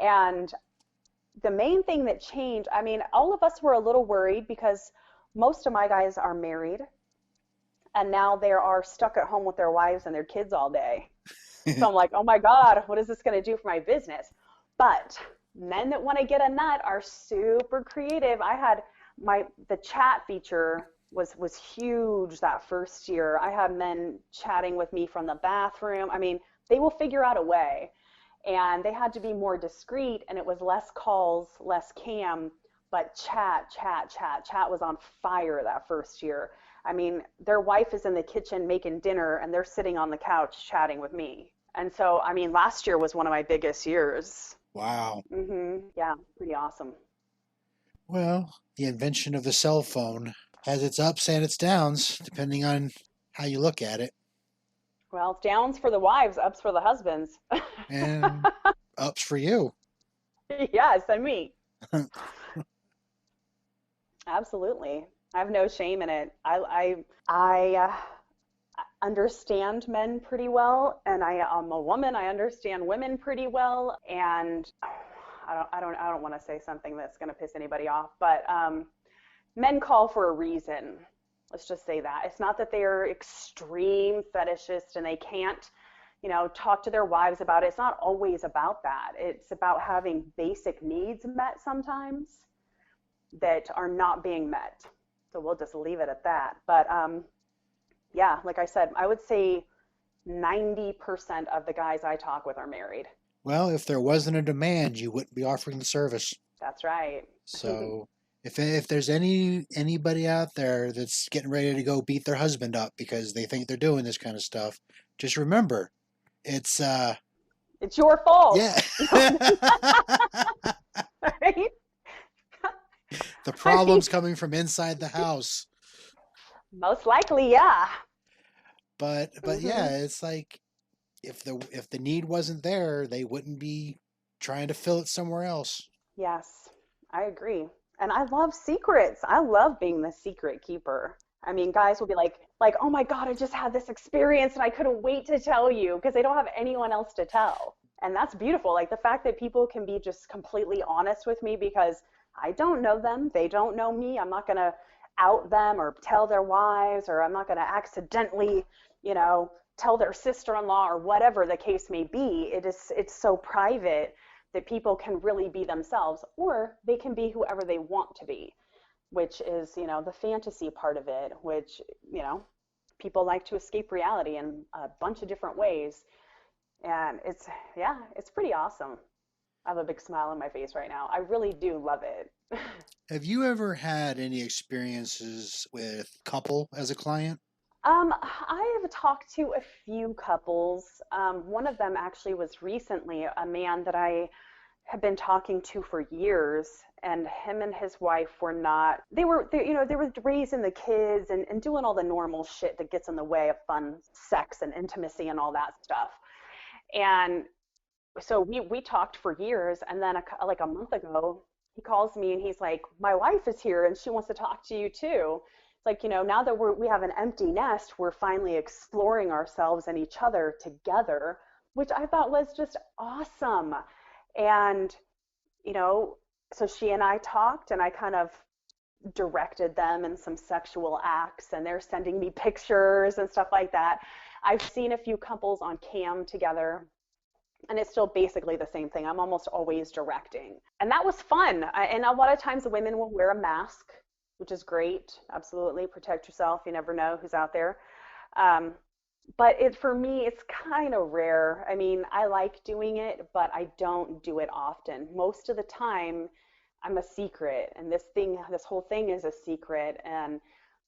And the main thing that changed, I mean, all of us were a little worried because most of my guys are married and now they are stuck at home with their wives and their kids all day. So I'm like, oh my God, what is this going to do for my business? But men that want to get a nut are super creative. I had the chat feature was huge that first year. I had men chatting with me from the bathroom. I mean, they will figure out a way. And they had to be more discreet and it was less calls, less cam, but chat, chat, chat, chat was on fire that first year. I mean, their wife is in the kitchen making dinner and they're sitting on the couch chatting with me. And so, I mean, last year was one of my biggest years. Wow. Yeah, pretty awesome. Well, the invention of the cell phone has its ups and its downs, depending on how you look at it. Well, downs for the wives, ups for the husbands. And ups for you. Yes, and me. Absolutely. I have no shame in it. I understand men pretty well, and I'm a woman. I understand women pretty well, and I don't want to say something that's going to piss anybody off, but men call for a reason. Let's just say that. It's not that they're extreme fetishists and they can't, talk to their wives about it. It's not always about that. It's about having basic needs met sometimes that are not being met. So we'll just leave it at that. But yeah, like I said, I would say 90% of the guys I talk with are married. Well, if there wasn't a demand, you wouldn't be offering the service. That's right. So if there's anybody out there that's getting ready to go beat their husband up because they think they're doing this kind of stuff, just remember it's It's your fault. yeah. Right? The I mean, problem's coming from inside the house. most likely, yeah. But Hmm. yeah, it's like if the need wasn't there, they wouldn't be trying to fill it somewhere else. Yes, I agree. And I love secrets. I love being the secret keeper. I mean, guys will be like, "Oh my God, I just had this experience and I couldn't wait to tell you," because they don't have anyone else to tell. And that's beautiful. Like the fact that people can be just completely honest with me because I don't know them, they don't know me. I'm not going to out them or tell their wives, or I'm not going to accidentally, tell their sister-in-law or whatever the case may be. It's so private that people can really be themselves or they can be whoever they want to be, which is, the fantasy part of it, which, you know, people like to escape reality in a bunch of different ways. And yeah, it's pretty awesome. I have a big smile on my face right now. I really do love it. Have you ever had any experiences with couple as a client? I have talked to a few couples. One of them actually was recently a man that I had been talking to for years, and him and his wife were not, they were raising the kids and doing all the normal shit that gets in the way of fun sex and intimacy and all that stuff. And so we talked for years, and then like a month ago he calls me and he's like, my wife is here and she wants to talk to you too. It's like, now that we have an empty nest, we're finally exploring ourselves and each other together, which I thought was just awesome. And you know so she and I talked, and I kind of directed them in some sexual acts, and they're sending me pictures and stuff like that. I've seen a few couples on cam together, and it's still basically the same thing. I'm almost always directing. And that was fun. And a lot of times the women will wear a mask, which is great. Absolutely. Protect yourself. You never know who's out there. Um, but for me, it's kind of rare. I mean, I like doing it, but I don't do it often. Most of the time, I'm a secret, and this whole thing is a secret. And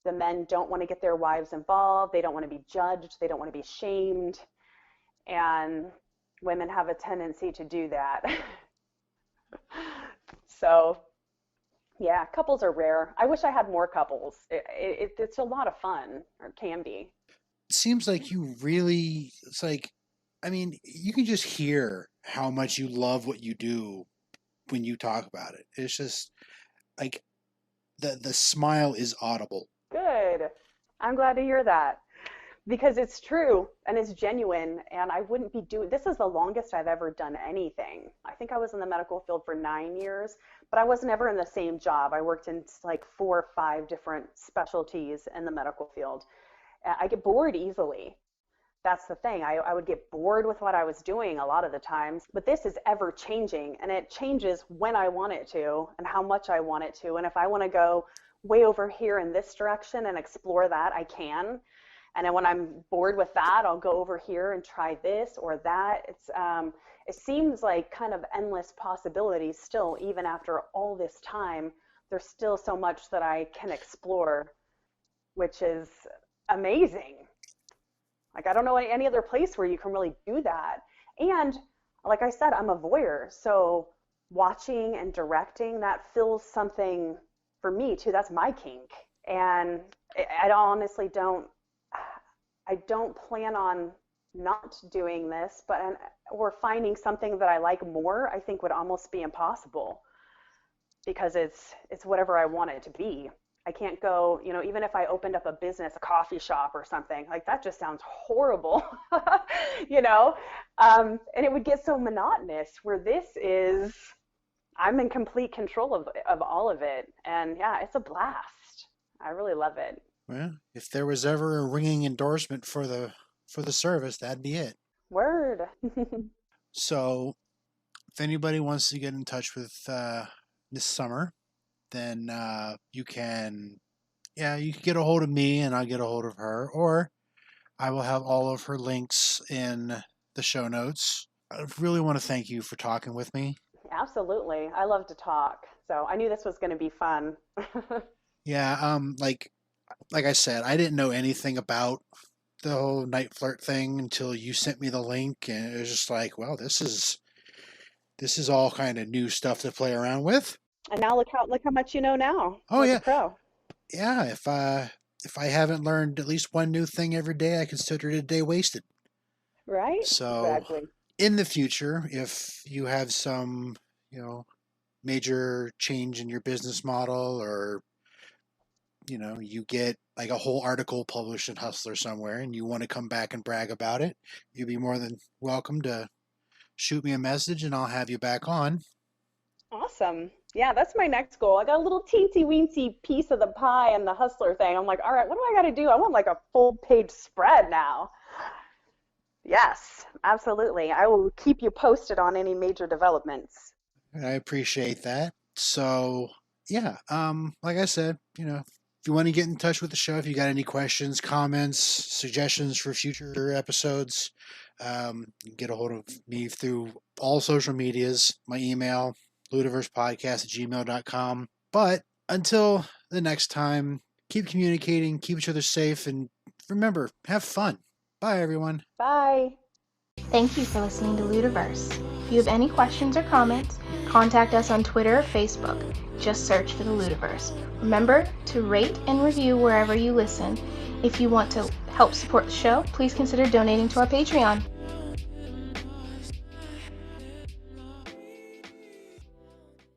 the men don't want to get their wives involved. They don't want to be judged. They don't want to be shamed. And women have a tendency to do that. So, yeah, couples are rare. I wish I had more couples. It's a lot of fun, or can be. It seems like you really, it's like, I mean, you can just hear how much you love what you do when you talk about it. It's just like the smile is audible. Good. I'm glad to hear that, because it's true and it's genuine, and I wouldn't be doing this. Is the longest I've ever done anything. I think I was in the medical field for 9 years, but I was never in the same job. I worked in like 4 or 5 different specialties in the medical field. I get bored easily. That's the thing. I would get bored with what I was doing a lot of the times, but this is ever changing, and it changes when I want it to and how much I want it to. And if I want to go way over here in this direction and explore that, I can. And then when I'm bored with that, I'll go over here and try this or that. It seems like kind of endless possibilities still, even after all this time. There's still so much that I can explore, which is amazing. Like, I don't know any other place where you can really do that. And like I said, I'm a voyeur. So watching and directing, that fills something for me too. That's my kink. And I honestly don't plan on not doing this, or finding something that I like more, I think would almost be impossible, because it's whatever I want it to be. I can't go, even if I opened up a business, a coffee shop or something, like that just sounds horrible, you know? And it would get so monotonous, where this is, I'm in complete control of all of it. And yeah, it's a blast. I really love it. Well, if there was ever a ringing endorsement for the service, that'd be it. Word. So, if anybody wants to get in touch with Miss Summer, then you can get a hold of me and I'll get a hold of her, or I will have all of her links in the show notes. I really want to thank you for talking with me. Absolutely. I love to talk. So I knew this was going to be fun. Yeah, like I said, I didn't know anything about the whole night flirt thing until you sent me the link, and it was just like, well, this is all kind of new stuff to play around with. And now look how much you know now. Oh Like yeah, a pro. yeah. If I haven't learned at least one new thing every day, I consider it a day wasted. Right? So Exactly. in the future, if you have some, major change in your business model, or you get like a whole article published in Hustler somewhere and you want to come back and brag about it, you'd be more than welcome to shoot me a message and I'll have you back on. Awesome. Yeah, that's my next goal. I got a little teensy weensy piece of the pie and the hustler thing. I'm like, all right, what do I got to do? I want like a full page spread now. Yes, absolutely. I will keep you posted on any major developments. I appreciate that. So yeah, like I said, if you want to get in touch with the show, if you got any questions, comments, suggestions for future episodes, you can get a hold of me through all social medias, my email, ludiversepodcast@gmail.com. But until the next time, keep communicating, keep each other safe, and remember, have fun. Bye, everyone. Bye. Thank you for listening to Ludiverse. If you have any questions or comments, contact us on Twitter or Facebook. Just search for the Ludiverse. Remember to rate and review wherever you listen. If you want to help support the show, please consider donating to our Patreon.